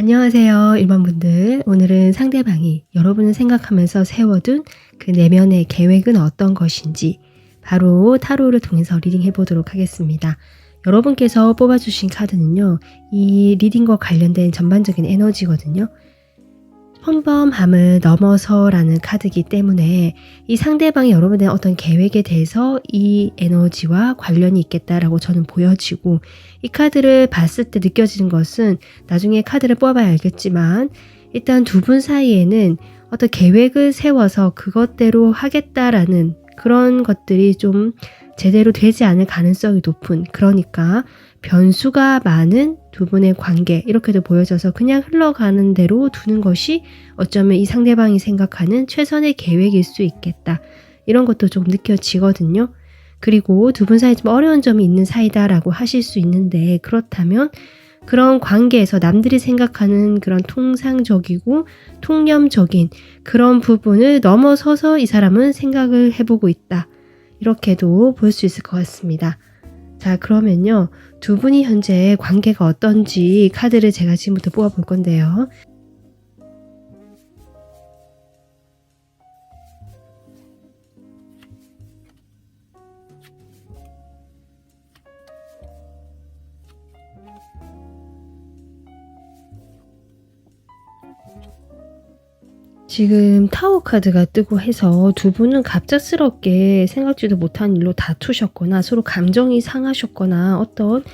안녕하세요, 1번 분들. 오늘은 상대방이 여러분을 생각하면서 세워둔 그 내면의 계획은 어떤 것인지 바로 타로를 통해서 리딩해 보도록 하겠습니다. 여러분께서 뽑아주신 카드는요, 이 리딩과 관련된 전반적인 에너지거든요. 평범함을 넘어서라는 카드이기 때문에 이 상대방이 여러분의 어떤 계획에 대해서 이 에너지와 관련이 있겠다라고 저는 보여지고, 이 카드를 봤을 때 느껴지는 것은 나중에 카드를 뽑아야 알겠지만 일단 두 분 사이에는 어떤 계획을 세워서 그것대로 하겠다라는 그런 것들이 좀 제대로 되지 않을 가능성이 높은, 그러니까 변수가 많은 두 분의 관계, 이렇게도 보여져서 그냥 흘러가는 대로 두는 것이 어쩌면 이 상대방이 생각하는 최선의 계획일 수 있겠다, 이런 것도 좀 느껴지거든요. 그리고 두 분 사이에 좀 어려운 점이 있는 사이다라고 하실 수 있는데, 그렇다면 그런 관계에서 남들이 생각하는 그런 통상적이고 통념적인 그런 부분을 넘어서서 이 사람은 생각을 해보고 있다, 이렇게도 볼 수 있을 것 같습니다. 자, 그러면요, 두 분이 현재 관계가 어떤지 카드를 제가 지금부터 뽑아볼 건데요. 지금 타워 카드가 뜨고 해서 두 분은 갑작스럽게 생각지도 못한 일로 다투셨거나 서로 감정이 상하셨거나 어떤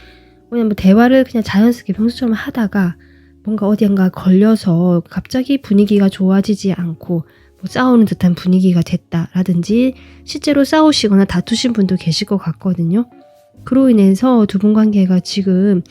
그냥 뭐 대화를 그냥 자연스럽게 평소처럼 하다가 뭔가 어디인가 걸려서 갑자기 분위기가 좋아지지 않고 뭐 싸우는 듯한 분위기가 됐다라든지 실제로 싸우시거나 다투신 분도 계실 것 같거든요. 그로 인해서 두 분 관계가 지금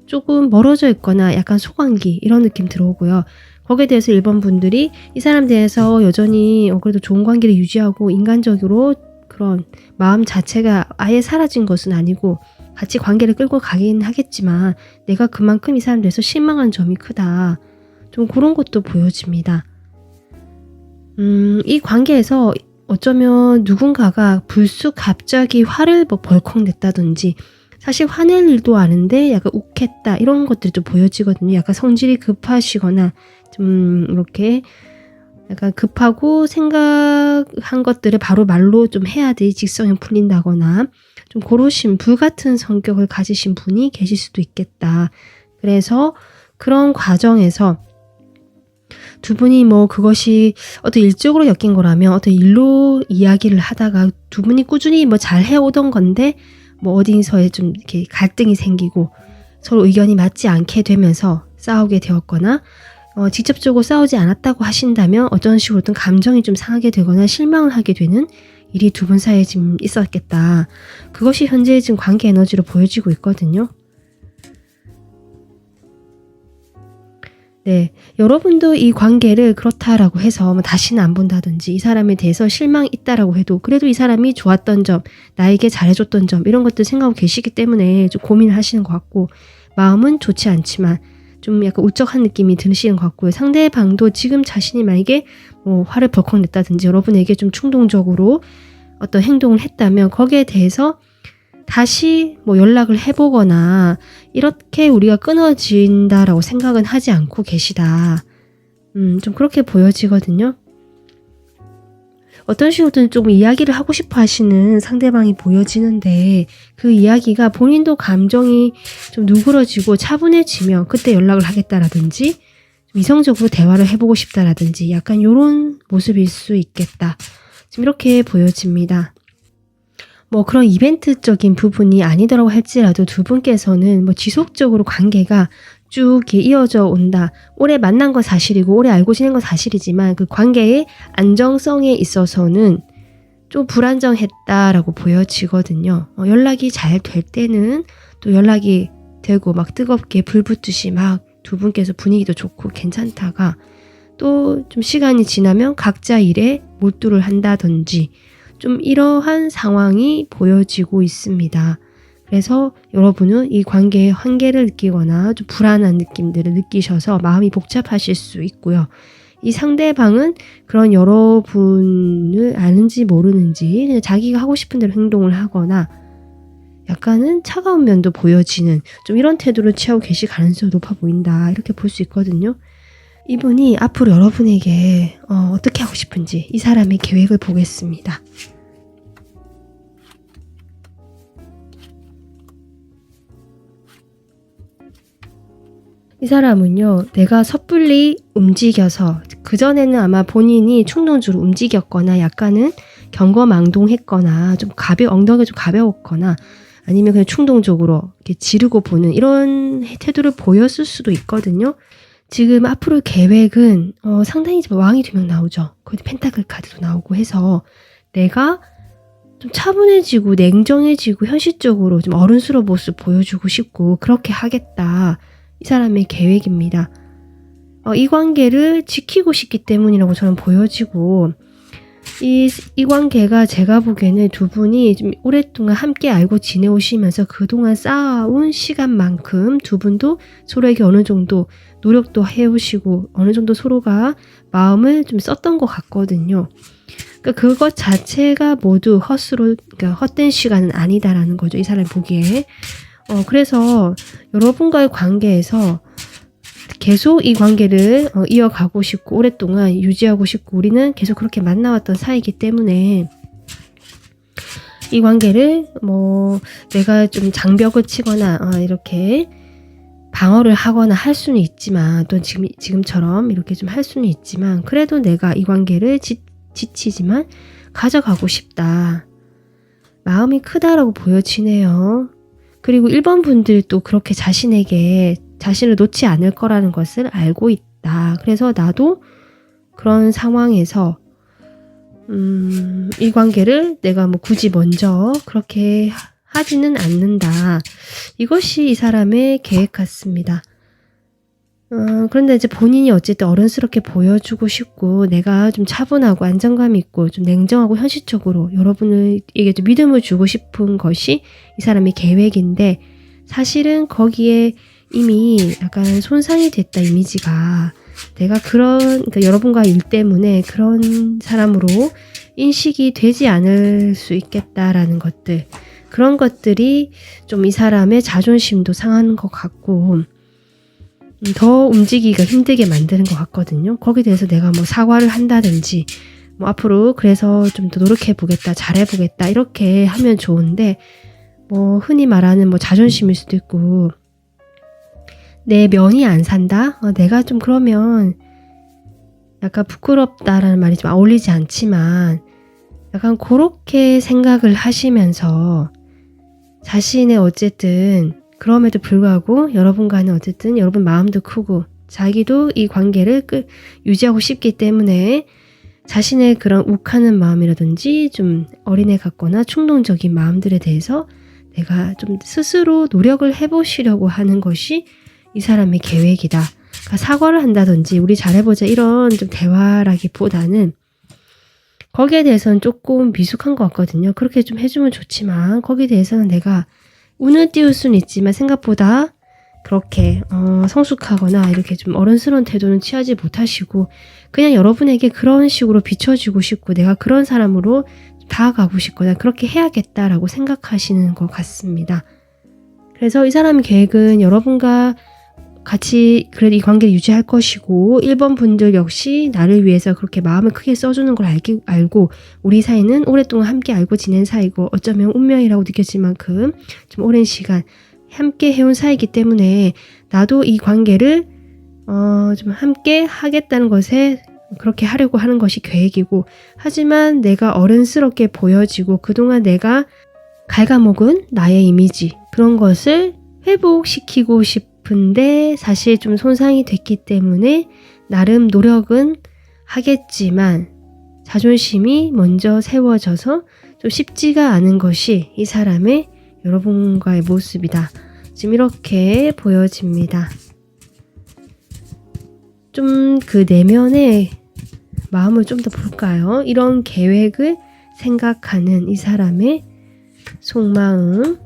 조금 멀어져 있거나 약간 소관기 이런 느낌 들어오고요. 거기에 대해서 1번 분들이 이 사람 대해서 여전히 그래도 좋은 관계를 유지하고 인간적으로 그런 마음 자체가 아예 사라진 것은 아니고 같이 관계를 끌고 가긴 하겠지만 내가 그만큼 이 사람 대해서 실망한 점이 크다, 좀 그런 것도 보여집니다. 이 관계에서 어쩌면 누군가가 불쑥 갑자기 화를 뭐 벌컥 냈다든지, 사실 화낼 일도 아닌데 약간 욱했다, 이런 것들이 좀 보여지거든요. 약간 성질이 급하시거나 좀 이렇게 약간 급하고 생각한 것들을 바로 말로 좀 해야 돼 직성이 풀린다거나 좀 고르신 불같은 성격을 가지신 분이 계실 수도 있겠다. 그래서 그런 과정에서 두 분이 뭐 그것이 어떤 일적으로 엮인 거라면 어떤 일로 이야기를 하다가 두 분이 꾸준히 뭐 잘 해오던 건데 뭐 어디서에 좀 이렇게 갈등이 생기고 서로 의견이 맞지 않게 되면서 싸우게 되었거나, 직접적으로 싸우지 않았다고 하신다면 어떤 식으로든 감정이 좀 상하게 되거나 실망을 하게 되는 일이 두 분 사이에 지금 있었겠다. 그것이 현재 지금 관계 에너지로 보여지고 있거든요. 네, 여러분도 이 관계를 그렇다라고 해서 뭐 다시는 안 본다든지 이 사람에 대해서 실망이 있다라고 해도 그래도 이 사람이 좋았던 점, 나에게 잘해줬던 점, 이런 것들 생각하고 계시기 때문에 좀 고민을 하시는 것 같고, 마음은 좋지 않지만 좀 약간 울적한 느낌이 드시는 것 같고요. 상대방도 지금 자신이 만약에 뭐 화를 벌컥 냈다든지 여러분에게 좀 충동적으로 어떤 행동을 했다면 거기에 대해서 다시 뭐 연락을 해보거나 이렇게 우리가 끊어진다라고 생각은 하지 않고 계시다. 좀 그렇게 보여지거든요. 어떤 식으로든 좀 이야기를 하고 싶어 하시는 상대방이 보여지는데, 그 이야기가 본인도 감정이 좀 누그러지고 차분해지면 그때 연락을 하겠다라든지 좀 이성적으로 대화를 해보고 싶다라든지 약간 이런 모습일 수 있겠다, 지금 이렇게 보여집니다. 뭐 그런 이벤트적인 부분이 아니더라고 할지라도 두 분께서는 뭐 지속적으로 관계가 쭉 이어져 온다. 오래 만난 건 사실이고 오래 알고 지낸 건 사실이지만 그 관계의 안정성에 있어서는 좀 불안정했다라고 보여지거든요. 연락이 잘 될 때는 또 연락이 되고 막 뜨겁게 불 붙듯이 막 두 분께서 분위기도 좋고 괜찮다가 또 좀 시간이 지나면 각자 일에 몰두를 한다든지 좀 이러한 상황이 보여지고 있습니다. 그래서 여러분은 이 관계의 한계를 느끼거나 좀 불안한 느낌들을 느끼셔서 마음이 복잡하실 수 있고요. 이 상대방은 그런 여러분을 아는지 모르는지 그냥 자기가 하고 싶은 대로 행동을 하거나 약간은 차가운 면도 보여지는 좀 이런 태도를 취하고 계실 가능성이 높아 보인다. 이렇게 볼 수 있거든요. 이분이 앞으로 여러분에게 어떻게 하고 싶은지 이 사람의 계획을 보겠습니다. 이 사람은요, 내가 섣불리 움직여서, 그전에는 아마 본인이 충동적으로 움직였거나 약간은 경거망동했거나 엉덩이가 좀 가벼웠거나 아니면 그냥 충동적으로 이렇게 지르고 보는 이런 태도를 보였을 수도 있거든요. 지금 앞으로 계획은 상당히 왕이 2명 나오죠. 거기 펜타클 카드도 나오고 해서 내가 좀 차분해지고 냉정해지고 현실적으로 좀 어른스러운 모습 보여주고 싶고 그렇게 하겠다. 이 사람의 계획입니다. 이 관계를 지키고 싶기 때문이라고 저는 보여지고 이 관계가 제가 보기에는 두 분이 좀 오랫동안 함께 알고 지내오시면서 그동안 쌓아온 시간만큼 두 분도 서로에게 어느 정도 노력도 해오시고 어느 정도 서로가 마음을 좀 썼던 것 같거든요. 그러니까 그것 자체가 모두 그러니까 헛된 시간은 아니다라는 거죠. 이 사람이 보기에. 그래서 여러분과의 관계에서 계속 이 관계를 이어가고 싶고 오랫동안 유지하고 싶고 우리는 계속 그렇게 만나왔던 사이이기 때문에 이 관계를 내가 좀 장벽을 치거나 이렇게 방어를 하거나 할 수는 있지만 또 지금처럼 이렇게 좀 할 수는 있지만 그래도 내가 이 관계를 지치지만 가져가고 싶다. 마음이 크다라고 보여지네요. 그리고 1번 분들도 그렇게 자신을 놓지 않을 거라는 것을 알고 있다. 그래서 나도 그런 상황에서 이 관계를 내가 굳이 먼저 그렇게 하지는 않는다. 이것이 이 사람의 계획 같습니다. 그런데 이제 본인이 어쨌든 어른스럽게 보여주고 싶고 내가 좀 차분하고 안정감 있고 좀 냉정하고 현실적으로 여러분에게 좀 믿음을 주고 싶은 것이 이 사람의 계획인데 사실은 거기에 이미 약간 손상이 됐다 이미지가 내가 그러니까 여러분과 일 때문에 그런 사람으로 인식이 되지 않을 수 있겠다라는 것들 그런 것들이 좀 이 사람의 자존심도 상하는 것 같고 더 움직이기가 힘들게 만드는 것 같거든요. 거기에 대해서 내가 사과를 한다든지 앞으로 그래서 좀 더 노력해 보겠다 잘해 보겠다 이렇게 하면 좋은데 흔히 말하는 자존심일 수도 있고 내 면이 안 산다? 내가 좀 그러면 약간 부끄럽다라는 말이 좀 어울리지 않지만 약간 그렇게 생각을 하시면서 자신의 어쨌든 그럼에도 불구하고 여러분과는 어쨌든 여러분 마음도 크고 자기도 이 관계를 유지하고 싶기 때문에 자신의 그런 욱하는 마음이라든지 좀 어린애 같거나 충동적인 마음들에 대해서 내가 좀 스스로 노력을 해보시려고 하는 것이 이 사람의 계획이다. 그러니까 사과를 한다든지 우리 잘해보자 이런 좀 대화라기보다는 거기에 대해서는 조금 미숙한 것 같거든요. 그렇게 좀 해주면 좋지만 거기에 대해서는 내가 운을 띄울 수는 있지만 생각보다 그렇게 성숙하거나 이렇게 좀 어른스러운 태도는 취하지 못하시고 그냥 여러분에게 그런 식으로 비춰주고 싶고 내가 그런 사람으로 다가가고 싶거나 그렇게 해야겠다라고 생각하시는 것 같습니다. 그래서 이 사람의 계획은 여러분과 같이 그래도 이 관계를 유지할 것이고 1번 분들 역시 나를 위해서 그렇게 마음을 크게 써주는 걸 알고 우리 사이는 오랫동안 함께 알고 지낸 사이고 어쩌면 운명이라고 느껴질 만큼 좀 오랜 시간 함께 해온 사이이기 때문에 나도 이 관계를 좀 함께 하겠다는 것에 그렇게 하려고 하는 것이 계획이고 하지만 내가 어른스럽게 보여지고 그동안 내가 갉아먹은 나의 이미지 그런 것을 회복시키고 싶은데 사실 좀 손상이 됐기 때문에 나름 노력은 하겠지만 자존심이 먼저 세워져서 좀 쉽지가 않은 것이 이 사람의 여러분과의 모습이다. 지금 이렇게 보여집니다. 좀 그 내면의 마음을 좀 더 볼까요? 이런 계획을 생각하는 이 사람의 속마음.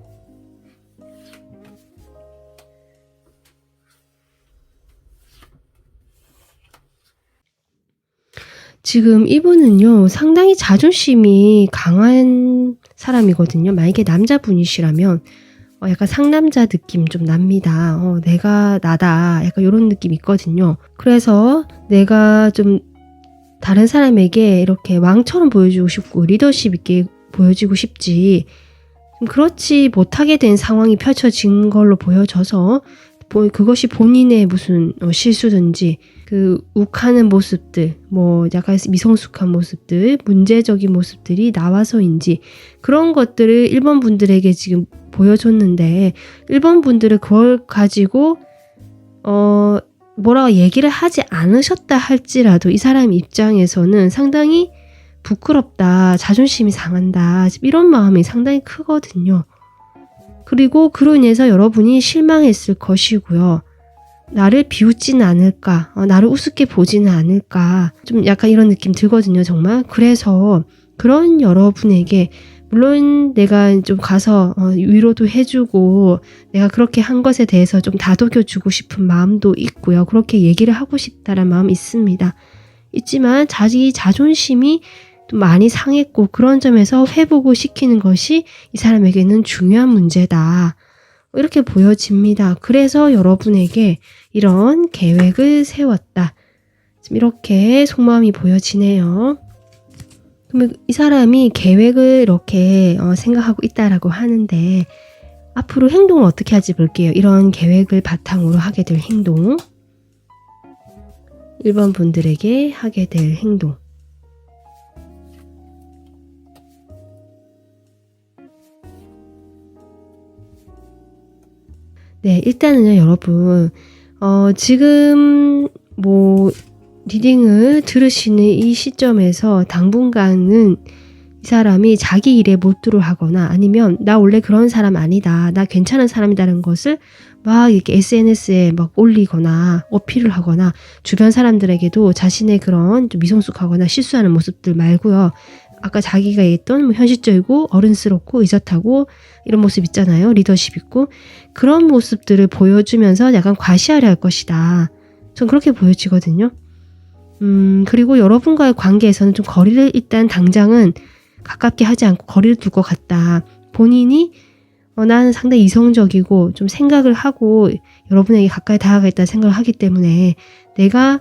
지금 이분은요, 상당히 자존심이 강한 사람이거든요. 만약에 남자분이시라면 약간 상남자 느낌 좀 납니다. 내가 나다. 약간 이런 느낌이 있거든요. 그래서 내가 좀 다른 사람에게 이렇게 왕처럼 보여주고 싶고 리더십 있게 보여지고 싶지, 좀 그렇지 못하게 된 상황이 펼쳐진 걸로 보여져서 그것이 본인의 무슨 실수든지 그 욱하는 모습들, 뭐 약간 미성숙한 모습들, 문제적인 모습들이 나와서인지 그런 것들을 1번 분들에게 지금 보여줬는데, 1번 분들은 그걸 가지고 뭐라고 얘기를 하지 않으셨다 할지라도 이 사람 입장에서는 상당히 부끄럽다, 자존심이 상한다, 이런 마음이 상당히 크거든요. 그리고 그로 인해서 여러분이 실망했을 것이고요. 나를 비웃지는 않을까, 나를 우습게 보지는 않을까, 좀 약간 이런 느낌 들거든요, 정말. 그래서 그런 여러분에게 물론 내가 좀 가서 위로도 해주고 내가 그렇게 한 것에 대해서 좀 다독여주고 싶은 마음도 있고요. 그렇게 얘기를 하고 싶다는 마음이 있습니다. 있지만 자기 자존심이 좀 많이 상했고 그런 점에서 회복을 시키는 것이 이 사람에게는 중요한 문제다, 이렇게 보여집니다. 그래서 여러분에게 이런 계획을 세웠다, 이렇게 속마음이 보여지네요. 그러면 이 사람이 계획을 이렇게 생각하고 있다라고 하는데 앞으로 행동을 어떻게 할지 볼게요. 이런 계획을 바탕으로 하게 될 행동, 1번 분들에게 하게 될 행동. 네, 일단은요, 여러분, 지금 리딩을 들으시는 이 시점에서 당분간은 이 사람이 자기 일에 몰두를 하거나 아니면 나 원래 그런 사람 아니다, 나 괜찮은 사람이라는 것을 막 이렇게 SNS에 막 올리거나 어필을 하거나 주변 사람들에게도 자신의 그런 좀 미성숙하거나 실수하는 모습들 말고요. 아까 자기가 얘기했던 현실적이고 어른스럽고 의젓하고 이런 모습 있잖아요. 리더십 있고 그런 모습들을 보여주면서 약간 과시하려 할 것이다. 전 그렇게 보여지거든요. 그리고 여러분과의 관계에서는 좀 거리를 일단 당장은 가깝게 하지 않고 거리를 둘 것 같다. 본인이 나는 상당히 이성적이고 좀 생각을 하고 여러분에게 가까이 다가가겠다 생각을 하기 때문에 내가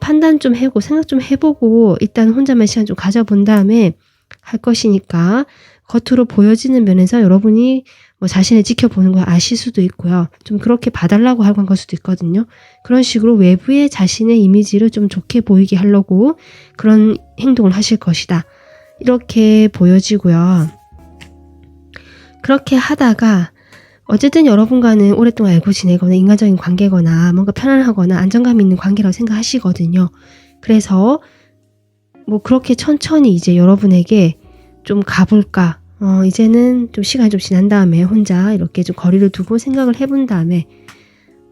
판단 좀 해보고 생각 좀 해보고 일단 혼자만 시간 좀 가져본 다음에 할 것이니까 겉으로 보여지는 면에서 여러분이 자신을 지켜보는 걸 아실 수도 있고요. 좀 그렇게 봐달라고 하고 한 걸 수도 있거든요. 그런 식으로 외부에 자신의 이미지를 좀 좋게 보이게 하려고 그런 행동을 하실 것이다, 이렇게 보여지고요. 그렇게 하다가 어쨌든 여러분과는 오랫동안 알고 지내거나 인간적인 관계거나 뭔가 편안하거나 안정감 있는 관계라고 생각하시거든요. 그래서 그렇게 천천히 이제 여러분에게 좀 가볼까, 이제는 좀 시간이 좀 지난 다음에 혼자 이렇게 좀 거리를 두고 생각을 해본 다음에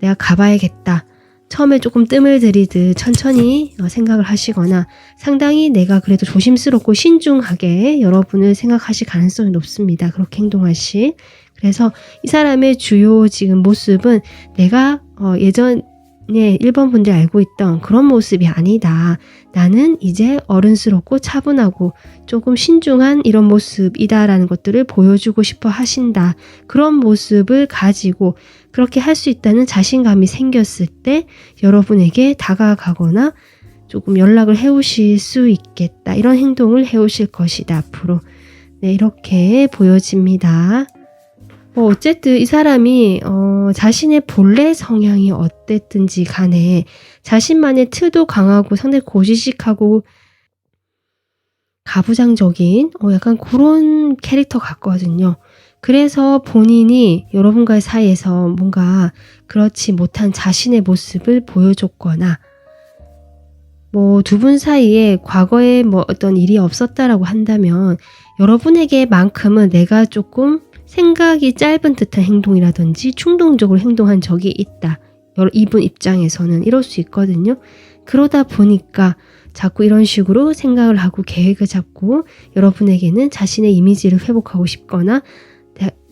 내가 가봐야겠다, 처음에 조금 뜸을 들이듯 천천히 생각을 하시거나 상당히 내가 그래도 조심스럽고 신중하게 여러분을 생각하실 가능성이 높습니다. 그렇게 행동하실. 그래서 이 사람의 주요 지금 모습은 내가 예전에 1번 분들이 알고 있던 그런 모습이 아니다. 나는 이제 어른스럽고 차분하고 조금 신중한 이런 모습이다라는 것들을 보여주고 싶어 하신다. 그런 모습을 가지고 그렇게 할 수 있다는 자신감이 생겼을 때 여러분에게 다가가거나 조금 연락을 해오실 수 있겠다. 이런 행동을 해오실 것이다, 앞으로. 네, 이렇게 보여집니다. 어쨌든 이 사람이 자신의 본래 성향이 어땠든지 간에 자신만의 틀도 강하고 상당히 고지식하고 가부장적인 약간 그런 캐릭터 같거든요. 그래서 본인이 여러분과의 사이에서 뭔가 그렇지 못한 자신의 모습을 보여줬거나 두 분 사이에 과거에 어떤 일이 없었다라고 한다면 여러분에게만큼은 내가 조금 생각이 짧은 듯한 행동이라든지 충동적으로 행동한 적이 있다. 이분 입장에서는 이럴 수 있거든요. 그러다 보니까 자꾸 이런 식으로 생각을 하고 계획을 잡고 여러분에게는 자신의 이미지를 회복하고 싶거나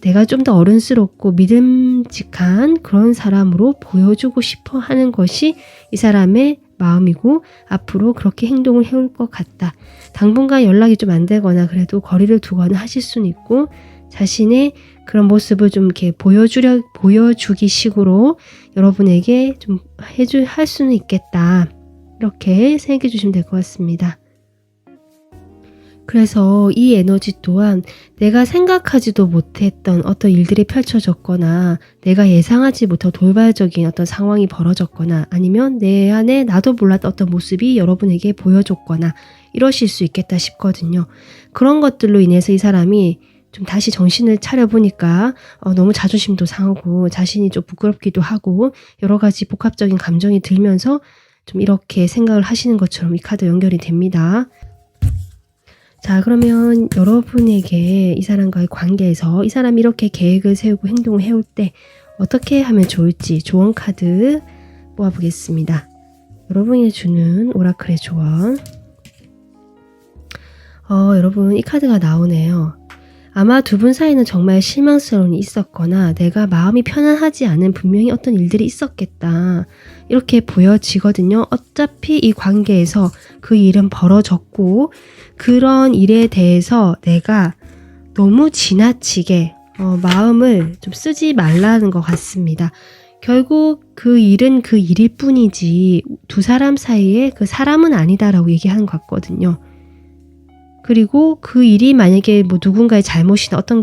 내가 좀 더 어른스럽고 믿음직한 그런 사람으로 보여주고 싶어 하는 것이 이 사람의 마음이고 앞으로 그렇게 행동을 해올 것 같다. 당분간 연락이 좀 안 되거나 그래도 거리를 두거나 하실 수는 있고 자신의 그런 모습을 좀 이렇게 보여주기 식으로 여러분에게 좀 할 수는 있겠다. 이렇게 생각해 주시면 될 것 같습니다. 그래서 이 에너지 또한 내가 생각하지도 못했던 어떤 일들이 펼쳐졌거나 내가 예상하지 못한 돌발적인 어떤 상황이 벌어졌거나 아니면 내 안에 나도 몰랐던 어떤 모습이 여러분에게 보여줬거나 이러실 수 있겠다 싶거든요. 그런 것들로 인해서 이 사람이 좀 다시 정신을 차려보니까 너무 자존심도 상하고 자신이 좀 부끄럽기도 하고 여러 가지 복합적인 감정이 들면서 좀 이렇게 생각을 하시는 것처럼 이 카드 연결이 됩니다. 자, 그러면 여러분에게 이 사람과의 관계에서 이 사람이 이렇게 계획을 세우고 행동을 해올 때 어떻게 하면 좋을지 조언 카드 모아보겠습니다. 여러분이 주는 오라클의 조언. 여러분 이 카드가 나오네요. 아마 두 분 사이는 정말 실망스러움이 있었거나 내가 마음이 편안하지 않은 분명히 어떤 일들이 있었겠다. 이렇게 보여지거든요. 어차피 이 관계에서 그 일은 벌어졌고 그런 일에 대해서 내가 너무 지나치게 마음을 좀 쓰지 말라는 것 같습니다. 결국 그 일은 그 일일 뿐이지 두 사람 사이에 그 사람은 아니다라고 얘기하는 것 같거든요. 그리고 그 일이 만약에 뭐 누군가의 잘못이나 어떤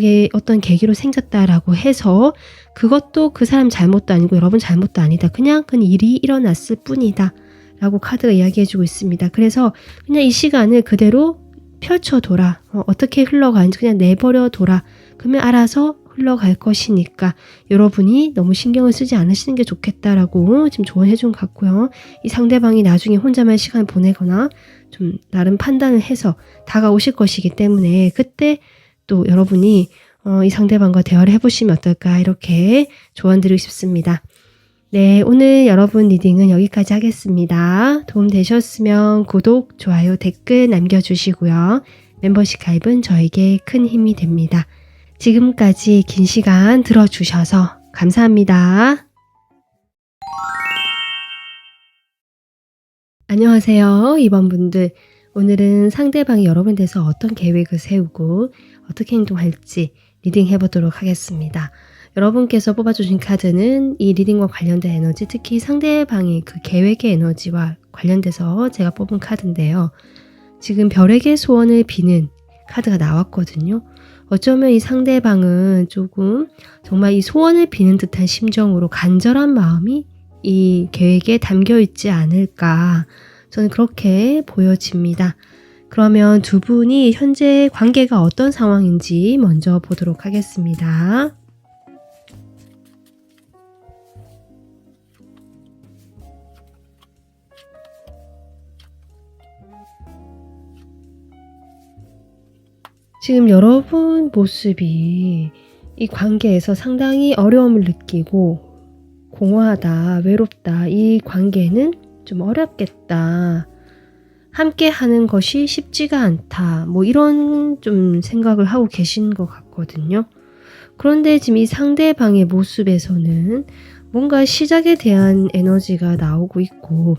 계기로 생겼다라고 해서 그것도 그 사람 잘못도 아니고 여러분 잘못도 아니다. 그냥 그 일이 일어났을 뿐이다. 라고 카드가 이야기해주고 있습니다. 그래서 그냥 이 시간을 그대로 펼쳐둬라. 어떻게 흘러가는지 그냥 내버려둬라. 그러면 알아서 흘러갈 것이니까 여러분이 너무 신경을 쓰지 않으시는 게 좋겠다라고 지금 조언해준 것 같고요. 이 상대방이 나중에 혼자만 시간을 보내거나 좀 나름 판단을 해서 다가오실 것이기 때문에 그때 또 여러분이 이 상대방과 대화를 해보시면 어떨까 이렇게 조언드리고 싶습니다. 네, 오늘 여러분 리딩은 여기까지 하겠습니다. 도움 되셨으면 구독, 좋아요, 댓글 남겨주시고요. 멤버십 가입은 저에게 큰 힘이 됩니다. 지금까지 긴 시간 들어주셔서 감사합니다. 안녕하세요. 2번 분들. 오늘은 상대방이 여러분에 대해서 어떤 계획을 세우고 어떻게 행동할지 리딩 해보도록 하겠습니다. 여러분께서 뽑아주신 카드는 이 리딩과 관련된 에너지, 특히 상대방의 그 계획의 에너지와 관련돼서 제가 뽑은 카드인데요. 지금 별에게 소원을 비는 카드가 나왔거든요. 어쩌면 이 상대방은 조금 정말 이 소원을 비는 듯한 심정으로 간절한 마음이 이 계획에 담겨 있지 않을까 저는 그렇게 보여집니다. 그러면 두 분이 현재 관계가 어떤 상황인지 먼저 보도록 하겠습니다. 지금 여러분 모습이 이 관계에서 상당히 어려움을 느끼고 공허하다, 외롭다, 이 관계는 좀 어렵겠다, 함께 하는 것이 쉽지가 않다, 뭐 이런 좀 생각을 하고 계신 것 같거든요. 그런데 지금 이 상대방의 모습에서는 뭔가 시작에 대한 에너지가 나오고 있고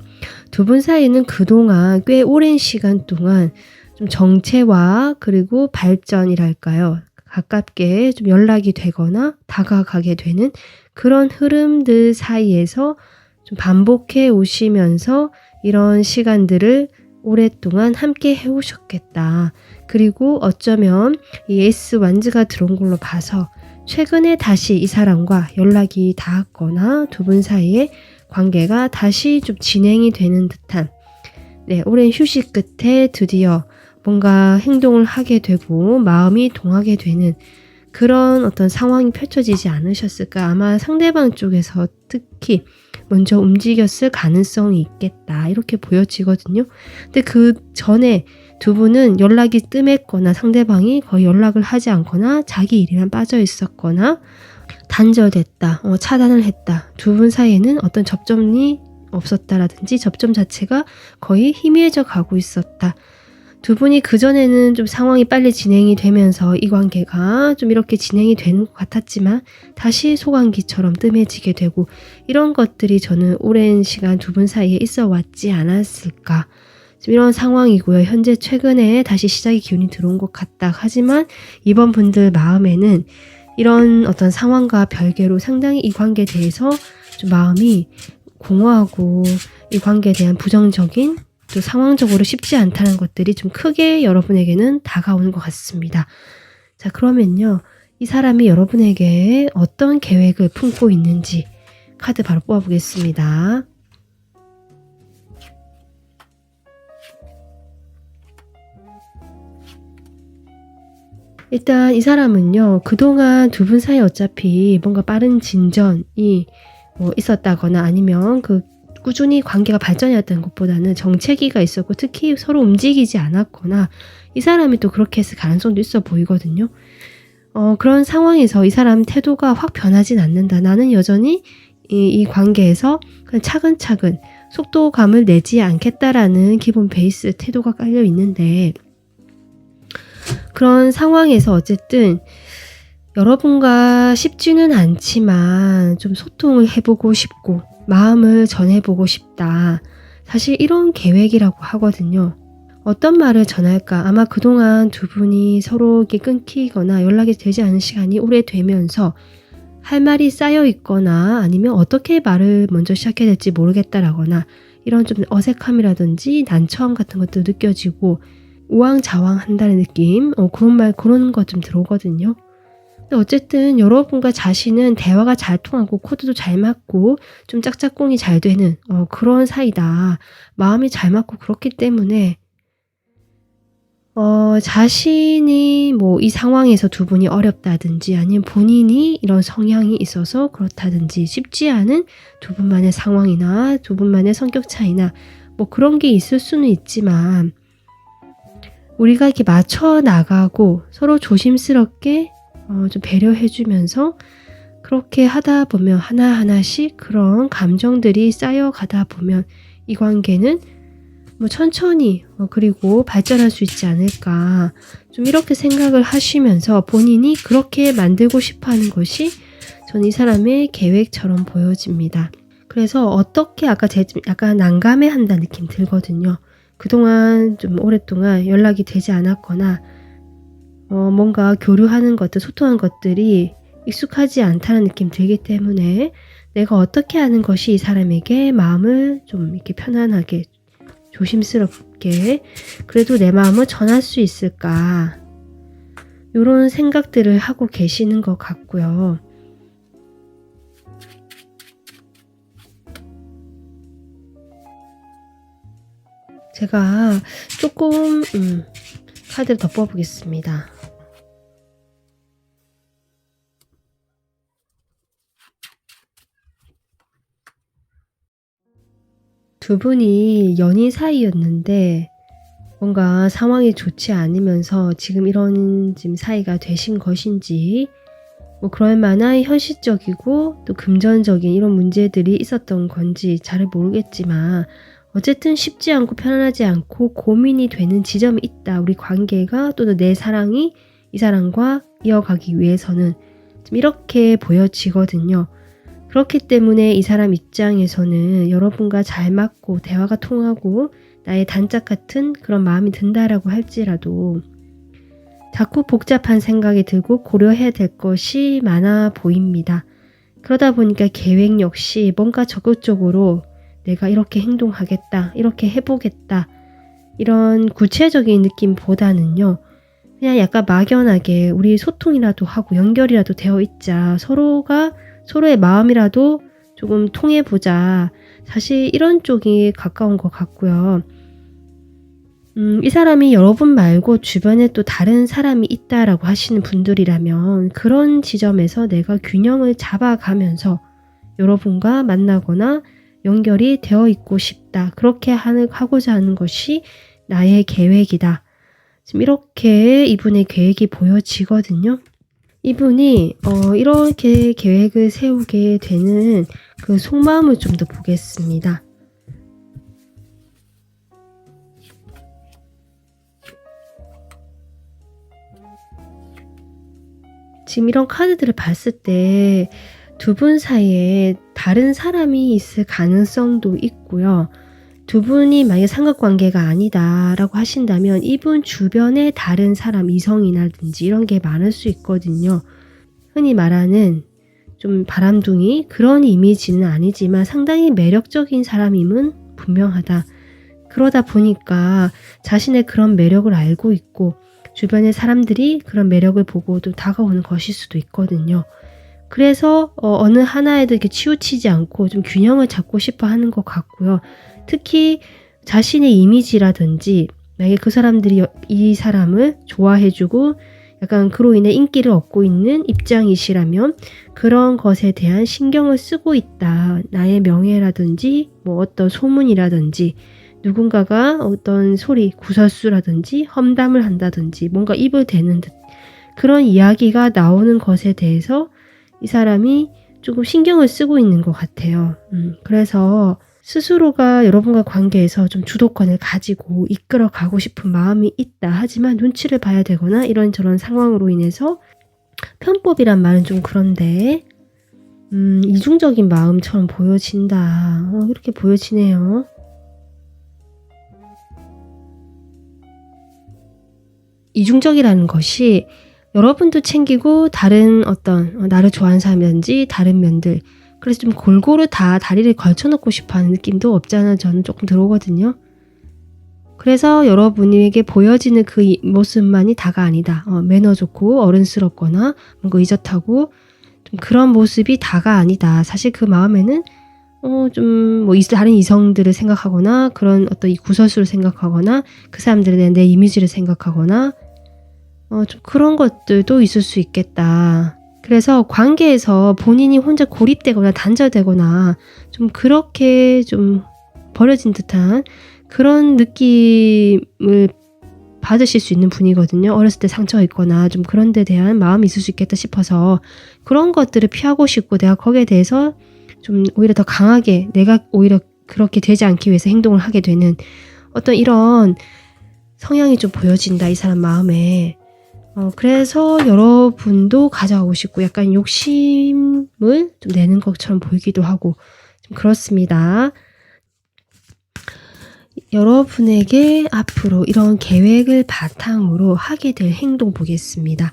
두 분 사이는 그동안 꽤 오랜 시간 동안 좀 정체와 그리고 발전이랄까요. 가깝게 좀 연락이 되거나 다가가게 되는 그런 흐름들 사이에서 좀 반복해 오시면서 이런 시간들을 오랫동안 함께 해오셨겠다. 그리고 어쩌면 이 에이스 완즈가 들어온 걸로 봐서 최근에 다시 이 사람과 연락이 닿았거나 두 분 사이의 관계가 다시 좀 진행이 되는 듯한 오랜 휴식 끝에 드디어 뭔가 행동을 하게 되고 마음이 동하게 되는 그런 어떤 상황이 펼쳐지지 않으셨을까. 아마 상대방 쪽에서 특히 먼저 움직였을 가능성이 있겠다 이렇게 보여지거든요. 근데 그 전에 두 분은 연락이 뜸했거나 상대방이 거의 연락을 하지 않거나 자기 일에만 빠져 있었거나 단절됐다, 차단을 했다. 두 분 사이에는 어떤 접점이 없었다라든지 접점 자체가 거의 희미해져 가고 있었다. 두 분이 그전에는 좀 상황이 빨리 진행이 되면서 이 관계가 좀 이렇게 진행이 되는 것 같았지만 다시 소강기처럼 뜸해지게 되고 이런 것들이 저는 오랜 시간 두 분 사이에 있어 왔지 않았을까. 좀 이런 상황이고요. 현재 최근에 다시 시작의 기운이 들어온 것 같다. 하지만 이번 분들 마음에는 이런 어떤 상황과 별개로 상당히 이 관계에 대해서 좀 마음이 공허하고 이 관계에 대한 부정적인 또 상황적으로 쉽지 않다는 것들이 좀 크게 여러분에게는 다가오는 것 같습니다. 자, 그러면요. 이 사람이 여러분에게 어떤 계획을 품고 있는지 카드 바로 뽑아보겠습니다. 일단 이 사람은요. 그동안 두 분 사이 어차피 뭔가 빠른 진전이 있었다거나 아니면 꾸준히 관계가 발전해왔다는 것보다는 정체기가 있었고 특히 서로 움직이지 않았거나 이 사람이 또 그렇게 했을 가능성도 있어 보이거든요. 그런 상황에서 이 사람 태도가 확 변하진 않는다. 나는 여전히 이 관계에서 그냥 차근차근 속도감을 내지 않겠다라는 기본 베이스 태도가 깔려 있는데 그런 상황에서 어쨌든 여러분과 쉽지는 않지만 좀 소통을 해보고 싶고 마음을 전해보고 싶다. 사실 이런 계획이라고 하거든요. 어떤 말을 전할까? 아마 그동안 두 분이 서로 이렇게 끊기거나 연락이 되지 않은 시간이 오래되면서 할 말이 쌓여 있거나 아니면 어떻게 말을 먼저 시작해야 될지 모르겠다라거나 이런 좀 어색함이라든지 난처함 같은 것도 느껴지고 우왕좌왕한다는 느낌, 그런 것 좀 들어오거든요. 근데 어쨌든 여러분과 자신은 대화가 잘 통하고 코드도 잘 맞고 좀 짝짝꿍이 잘 되는 그런 사이다. 마음이 잘 맞고 그렇기 때문에 자신이 이 상황에서 두 분이 어렵다든지 아니면 본인이 이런 성향이 있어서 그렇다든지 쉽지 않은 두 분만의 상황이나 두 분만의 성격 차이나 그런 게 있을 수는 있지만 우리가 이렇게 맞춰 나가고 서로 조심스럽게 좀 배려해주면서 그렇게 하다 보면 하나하나씩 그런 감정들이 쌓여가다 보면 이 관계는 천천히 그리고 발전할 수 있지 않을까 좀 이렇게 생각을 하시면서 본인이 그렇게 만들고 싶어하는 것이 전 이 사람의 계획처럼 보여집니다. 그래서 어떻게 아까 약간 난감해한다는 느낌 들거든요. 그동안 좀 오랫동안 연락이 되지 않았거나 뭔가 교류하는 것들, 소통하는 것들이 익숙하지 않다는 느낌 들기 때문에 내가 어떻게 하는 것이 이 사람에게 마음을 좀 이렇게 편안하게 조심스럽게 그래도 내 마음을 전할 수 있을까 이런 생각들을 하고 계시는 것 같고요. 제가 조금 카드를 더 뽑아보겠습니다. 두 분이 연인 사이였는데 뭔가 상황이 좋지 않으면서 지금 이런 지금 사이가 되신 것인지 그럴 만한 현실적이고 또 금전적인 이런 문제들이 있었던 건지 잘 모르겠지만 어쨌든 쉽지 않고 편안하지 않고 고민이 되는 지점이 있다. 우리 관계가 또 내 사랑이 이 사람과 이어가기 위해서는 좀 이렇게 보여지거든요. 그렇기 때문에 이 사람 입장에서는 여러분과 잘 맞고 대화가 통하고 나의 단짝 같은 그런 마음이 든다라고 할지라도 자꾸 복잡한 생각이 들고 고려해야 될 것이 많아 보입니다. 그러다 보니까 계획 역시 뭔가 적극적으로 내가 이렇게 행동하겠다, 이렇게 해보겠다 이런 구체적인 느낌보다는요. 그냥 약간 막연하게 우리 소통이라도 하고 연결이라도 되어 있자. 서로가 서로의 마음이라도 조금 통해보자. 사실 이런 쪽이 가까운 것 같고요. 이 사람이 여러분 말고 주변에 또 다른 사람이 있다라고 하시는 분들이라면 그런 지점에서 내가 균형을 잡아가면서 여러분과 만나거나 연결이 되어 있고 싶다. 그렇게 하고자 하는 것이 나의 계획이다. 지금 이렇게 이분의 계획이 보여지거든요. 이분이 이렇게 계획을 세우게 되는 그 속마음을 좀 더 보겠습니다. 지금 이런 카드들을 봤을 때 두 분 사이에 다른 사람이 있을 가능성도 있고요. 두 분이 만약에 삼각관계가 아니다라고 하신다면 이분 주변에 다른 사람, 이성이라든지 이런 게 많을 수 있거든요. 흔히 말하는 좀 바람둥이 그런 이미지는 아니지만 상당히 매력적인 사람임은 분명하다. 그러다 보니까 자신의 그런 매력을 알고 있고 주변의 사람들이 그런 매력을 보고도 다가오는 것일 수도 있거든요. 그래서 어느 하나에도 이렇게 치우치지 않고 좀 균형을 잡고 싶어 하는 것 같고요. 특히 자신의 이미지라든지 만약에 그 사람들이 이 사람을 좋아해주고 약간 그로 인해 인기를 얻고 있는 입장이시라면 그런 것에 대한 신경을 쓰고 있다. 나의 명예라든지 뭐 어떤 소문이라든지 누군가가 어떤 소리, 구설수라든지 험담을 한다든지 뭔가 입을 대는 듯 그런 이야기가 나오는 것에 대해서 이 사람이 조금 신경을 쓰고 있는 것 같아요. 그래서 스스로가 여러분과 관계에서 좀 주도권을 가지고 이끌어 가고 싶은 마음이 있다. 하지만 눈치를 봐야 되거나 이런저런 상황으로 인해서 편법이란 말은 좀 그런데 이중적인 마음처럼 보여진다. 이렇게 보여지네요. 이중적이라는 것이 여러분도 챙기고 다른 어떤 나를 좋아하는 사람이라든지 다른 면들 그래서 좀 골고루 다 다리를 걸쳐놓고 싶어하는 느낌도 없지 않아 저는 조금 들어오거든요. 그래서 여러분에게 보여지는 그 모습만이 다가 아니다. 매너 좋고 어른스럽거나 뭔가 의젓하고 좀 그런 모습이 다가 아니다. 사실 그 마음에는 좀 뭐 다른 이성들을 생각하거나 그런 어떤 이 구설수를 생각하거나 그 사람들에 대한 내 이미지를 생각하거나 좀 그런 것들도 있을 수 있겠다. 그래서 관계에서 본인이 혼자 고립되거나 단절되거나 좀 그렇게 좀 버려진 듯한 그런 느낌을 받으실 수 있는 분이거든요. 어렸을 때 상처가 있거나 좀 그런 데 대한 마음이 있을 수 있겠다 싶어서 그런 것들을 피하고 싶고 내가 거기에 대해서 좀 오히려 더 강하게 내가 오히려 그렇게 되지 않기 위해서 행동을 하게 되는 어떤 이런 성향이 좀 보여진다. 이 사람 마음에. 그래서 여러분도 가져가고 싶고 약간 욕심을 좀 내는 것처럼 보이기도 하고 좀 그렇습니다. 여러분에게 앞으로 이런 계획을 바탕으로 하게 될 행동 보겠습니다.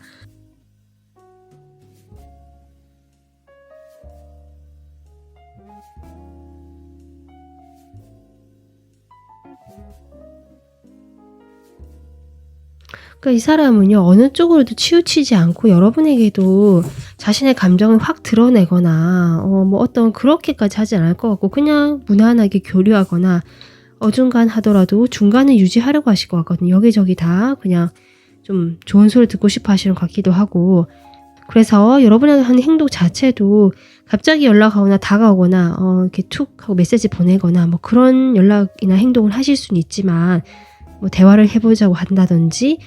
그러니까 이 사람은요 어느 쪽으로도 치우치지 않고 여러분에게도 자신의 감정을 확 드러내거나 뭐 어떤 그렇게까지 하지 않을 것 같고 그냥 무난하게 교류하거나 어중간하더라도 중간을 유지하려고 하실 것 같거든요. 여기저기 다 그냥 좀 좋은 소리 듣고 싶어 하시는 것 같기도 하고 그래서 여러분에게 하는 행동 자체도 갑자기 연락하거나 다가오거나 이렇게 툭 하고 메시지 보내거나 뭐 그런 연락이나 행동을 하실 수는 있지만 뭐 대화를 해보자고 한다든지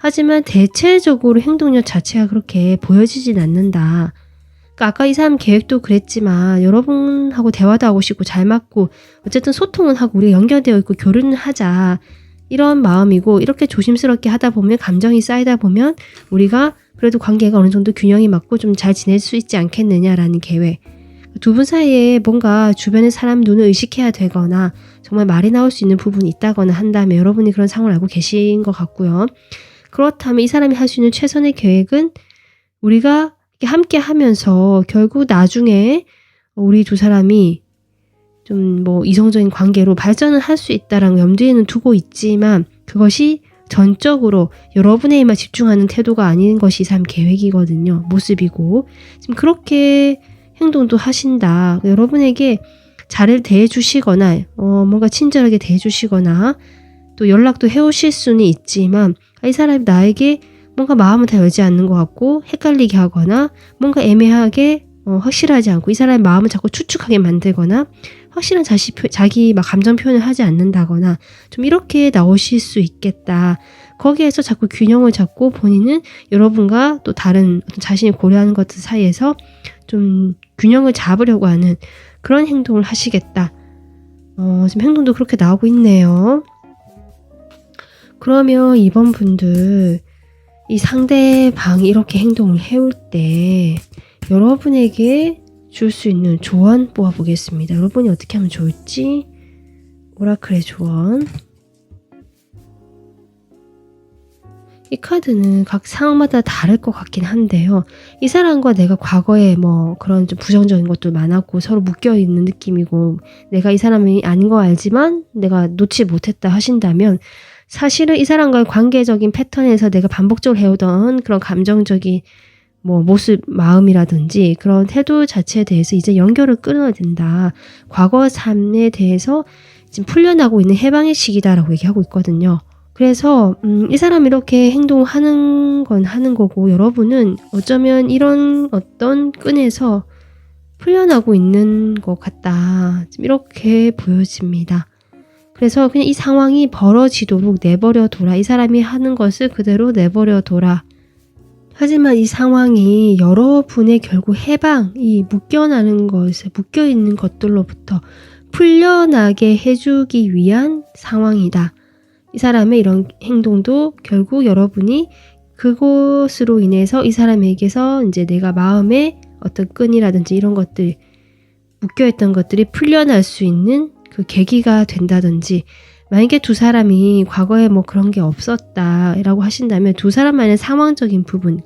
하지만 대체적으로 행동력 자체가 그렇게 보여지진 않는다. 그러니까 아까 이 사람 계획도 그랬지만 여러분하고 대화도 하고 싶고 잘 맞고 어쨌든 소통은 하고 우리가 연결되어 있고 교류는 하자. 이런 마음이고 이렇게 조심스럽게 하다 보면 감정이 쌓이다 보면 우리가 그래도 관계가 어느 정도 균형이 맞고 좀 잘 지낼 수 있지 않겠느냐라는 계획. 두 분 사이에 뭔가 주변의 사람 눈을 의식해야 되거나 정말 말이 나올 수 있는 부분이 있다거나 한다면 여러분이 그런 상황을 알고 계신 것 같고요. 그렇다면 이 사람이 할 수 있는 최선의 계획은 우리가 함께 하면서 결국 나중에 우리 두 사람이 좀 뭐 이성적인 관계로 발전을 할 수 있다라는 염두에는 두고 있지만 그것이 전적으로 여러분에게만 집중하는 태도가 아닌 것이 이 사람 계획이거든요. 모습이고 지금 그렇게 행동도 하신다. 여러분에게 잘 대해주시거나 뭔가 친절하게 대해주시거나 또 연락도 해오실 수는 있지만 이 사람이 나에게 뭔가 마음을 다 열지 않는 것 같고 헷갈리게 하거나 뭔가 애매하게 확실하지 않고 이 사람의 마음을 자꾸 추측하게 만들거나 확실한 자기 막 감정 표현을 하지 않는다거나 좀 이렇게 나오실 수 있겠다. 거기에서 자꾸 균형을 잡고 본인은 여러분과 또 다른 자신이 고려하는 것들 사이에서 좀 균형을 잡으려고 하는 그런 행동을 하시겠다. 지금 행동도 그렇게 나오고 있네요. 그러면 이번 분들 이 상대방이 이렇게 행동을 해올 때 여러분에게 줄 수 있는 조언 뽑아보겠습니다. 여러분이 어떻게 하면 좋을지. 오라클의 조언. 이 카드는 각 상황마다 다를 것 같긴 한데요. 이 사람과 내가 과거에 뭐 그런 좀 부정적인 것도 많았고 서로 묶여있는 느낌이고 내가 이 사람이 아닌 거 알지만 내가 놓지 못했다 하신다면 사실은 이 사람과의 관계적인 패턴에서 내가 반복적으로 해오던 그런 감정적인 뭐 모습, 마음이라든지 그런 태도 자체에 대해서 이제 연결을 끊어야 된다. 과거 삶에 대해서 지금 풀려나고 있는 해방의 시기다라고 얘기하고 있거든요. 그래서 이 사람이 이렇게 행동하는 건 하는 거고 여러분은 어쩌면 이런 어떤 끈에서 풀려나고 있는 것 같다. 이렇게 보여집니다. 그래서 그냥 이 상황이 벌어지도록 내버려둬라. 이 사람이 하는 것을 그대로 내버려둬라. 하지만 이 상황이 여러분의 결국 해방, 이 묶여나는 것에 묶여있는 것들로부터 풀려나게 해주기 위한 상황이다. 이 사람의 이런 행동도 결국 여러분이 그것으로 인해서 이 사람에게서 이제 내가 마음에 어떤 끈이라든지 이런 것들, 묶여있던 것들이 풀려날 수 있는 그 계기가 된다든지, 만약에 두 사람이 과거에 뭐 그런 게 없었다라고 하신다면 두 사람만의 상황적인 부분,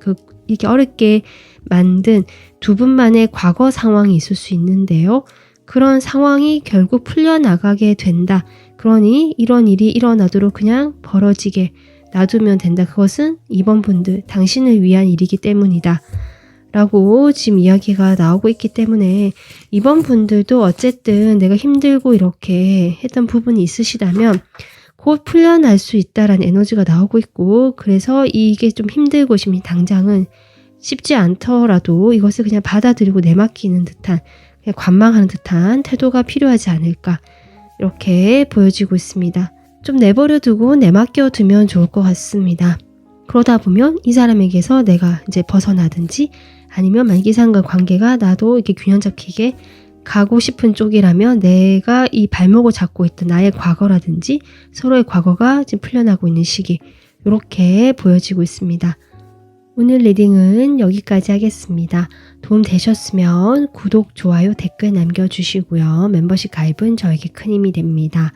이렇게 어렵게 만든 두 분만의 과거 상황이 있을 수 있는데요. 그런 상황이 결국 풀려나가게 된다. 그러니 이런 일이 일어나도록 그냥 벌어지게 놔두면 된다. 그것은 이번 분들, 당신을 위한 일이기 때문이다. 라고 지금 이야기가 나오고 있기 때문에 이번 분들도 어쨌든 내가 힘들고 이렇게 했던 부분이 있으시다면 곧 풀려날 수 있다라는 에너지가 나오고 있고, 그래서 이게 좀 힘들고 지금 당장은 쉽지 않더라도 이것을 그냥 받아들이고 내맡기는 듯한, 그냥 관망하는 듯한 태도가 필요하지 않을까, 이렇게 보여지고 있습니다. 좀 내버려두고 내맡겨두면 좋을 것 같습니다. 그러다 보면 이 사람에게서 내가 이제 벗어나든지, 아니면 만약에 이 사람과 관계가 나도 이렇게 균형 잡히게 가고 싶은 쪽이라면 내가 이 발목을 잡고 있던 나의 과거라든지 서로의 과거가 지금 풀려나고 있는 시기, 이렇게 보여지고 있습니다. 오늘 리딩은 여기까지 하겠습니다. 도움 되셨으면 구독, 좋아요, 댓글 남겨주시고요. 멤버십 가입은 저에게 큰 힘이 됩니다.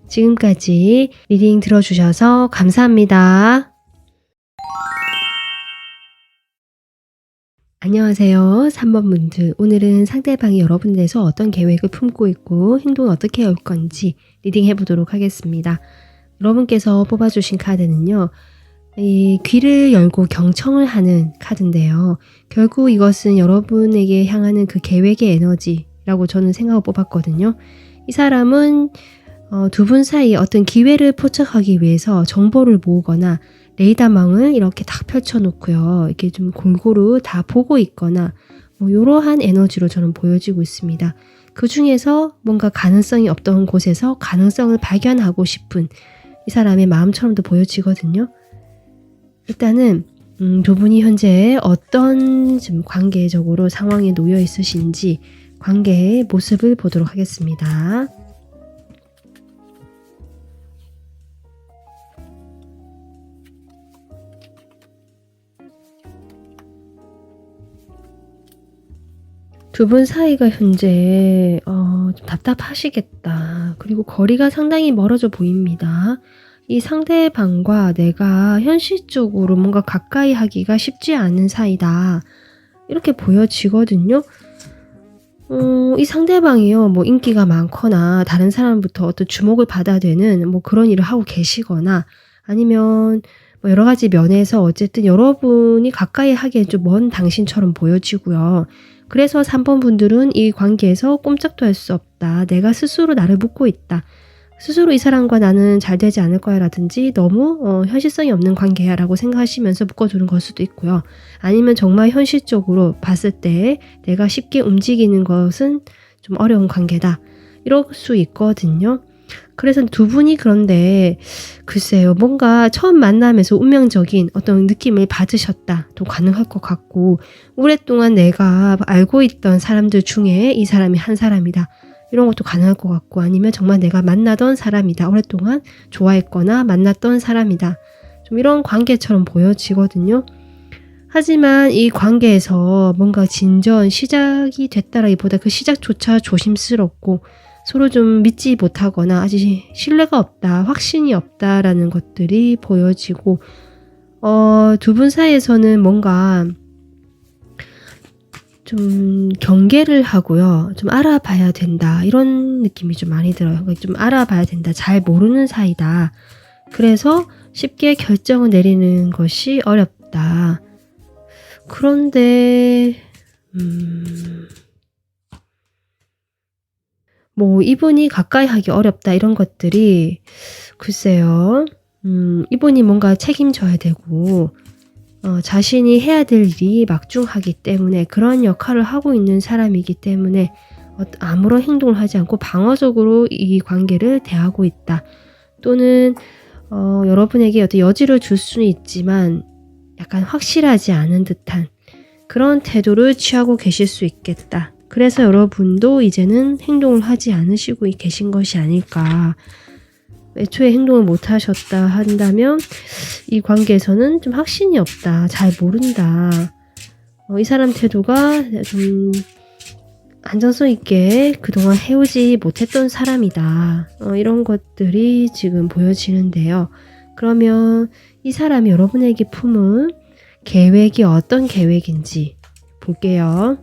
지금까지 리딩 들어주셔서 감사합니다. 안녕하세요. 3번 분들. 오늘은 상대방이 여러분들에서 어떤 계획을 품고 있고 행동을 어떻게 해올 건지 리딩 해보도록 하겠습니다. 여러분께서 뽑아주신 카드는요, 이 귀를 열고 경청을 하는 카드인데요. 결국 이것은 여러분에게 향하는 그 계획의 에너지라고 저는 생각하고 뽑았거든요. 이 사람은 두 분 사이에 어떤 기회를 포착하기 위해서 정보를 모으거나 레이더망을 이렇게 딱 펼쳐놓고요. 이렇게 좀 골고루 다 보고 있거나 뭐 이러한 에너지로 저는 보여지고 있습니다. 그 중에서 뭔가 가능성이 없던 곳에서 가능성을 발견하고 싶은 이 사람의 마음처럼도 보여지거든요. 일단은 두 분이 현재 어떤 지금 관계적으로 상황에 놓여 있으신지 관계의 모습을 보도록 하겠습니다. 두 분 사이가 현재 좀 답답하시겠다. 그리고 거리가 상당히 멀어져 보입니다. 이 상대방과 내가 현실적으로 뭔가 가까이 하기가 쉽지 않은 사이다. 이렇게 보여지거든요. 이 상대방이요, 뭐 인기가 많거나 다른 사람부터 어떤 주목을 받아야 되는 뭐 그런 일을 하고 계시거나, 아니면 뭐 여러 가지 면에서 어쨌든 여러분이 가까이 하기엔 좀 먼 당신처럼 보여지고요. 그래서 3번 분들은 이 관계에서 꼼짝도 할 수 없다. 내가 스스로 나를 묶고 있다. 스스로 이 사람과 나는 잘 되지 않을 거야 라든지 너무 현실성이 없는 관계야 라고 생각하시면서 묶어두는 걸 수도 있고요. 아니면 정말 현실적으로 봤을 때 내가 쉽게 움직이는 것은 좀 어려운 관계다. 이럴 수 있거든요. 그래서 두 분이 그런데 글쎄요, 뭔가 처음 만남에서 운명적인 어떤 느낌을 받으셨다도 가능할 것 같고, 오랫동안 내가 알고 있던 사람들 중에 이 사람이 한 사람이다, 이런 것도 가능할 것 같고, 아니면 정말 내가 만나던 사람이다, 오랫동안 좋아했거나 만났던 사람이다, 좀 이런 관계처럼 보여지거든요. 하지만 이 관계에서 뭔가 진전, 시작이 됐다라기보다 그 시작조차 조심스럽고 서로 좀 믿지 못하거나 아직 신뢰가 없다, 확신이 없다라는 것들이 보여지고 두 분 사이에서는 뭔가 좀 경계를 하고요. 좀 알아봐야 된다. 이런 느낌이 좀 많이 들어요. 그러니까 좀 알아봐야 된다. 잘 모르는 사이다. 그래서 쉽게 결정을 내리는 것이 어렵다. 그런데 뭐 이분이 가까이 하기 어렵다 이런 것들이 글쎄요. 이분이 뭔가 책임져야 되고 자신이 해야 될 일이 막중하기 때문에 그런 역할을 하고 있는 사람이기 때문에 아무런 행동을 하지 않고 방어적으로 이 관계를 대하고 있다. 또는 여러분에게 어떤 여지를 줄 수는 있지만 약간 확실하지 않은 듯한 그런 태도를 취하고 계실 수 있겠다. 그래서 여러분도 이제는 행동을 하지 않으시고 계신 것이 아닐까. 애초에 행동을 못 하셨다 한다면 이 관계에서는 좀 확신이 없다. 잘 모른다. 이 사람 태도가 좀 안정성 있게 그동안 해오지 못했던 사람이다. 이런 것들이 지금 보여지는데요. 그러면 이 사람이 여러분에게 품은 계획이 어떤 계획인지 볼게요.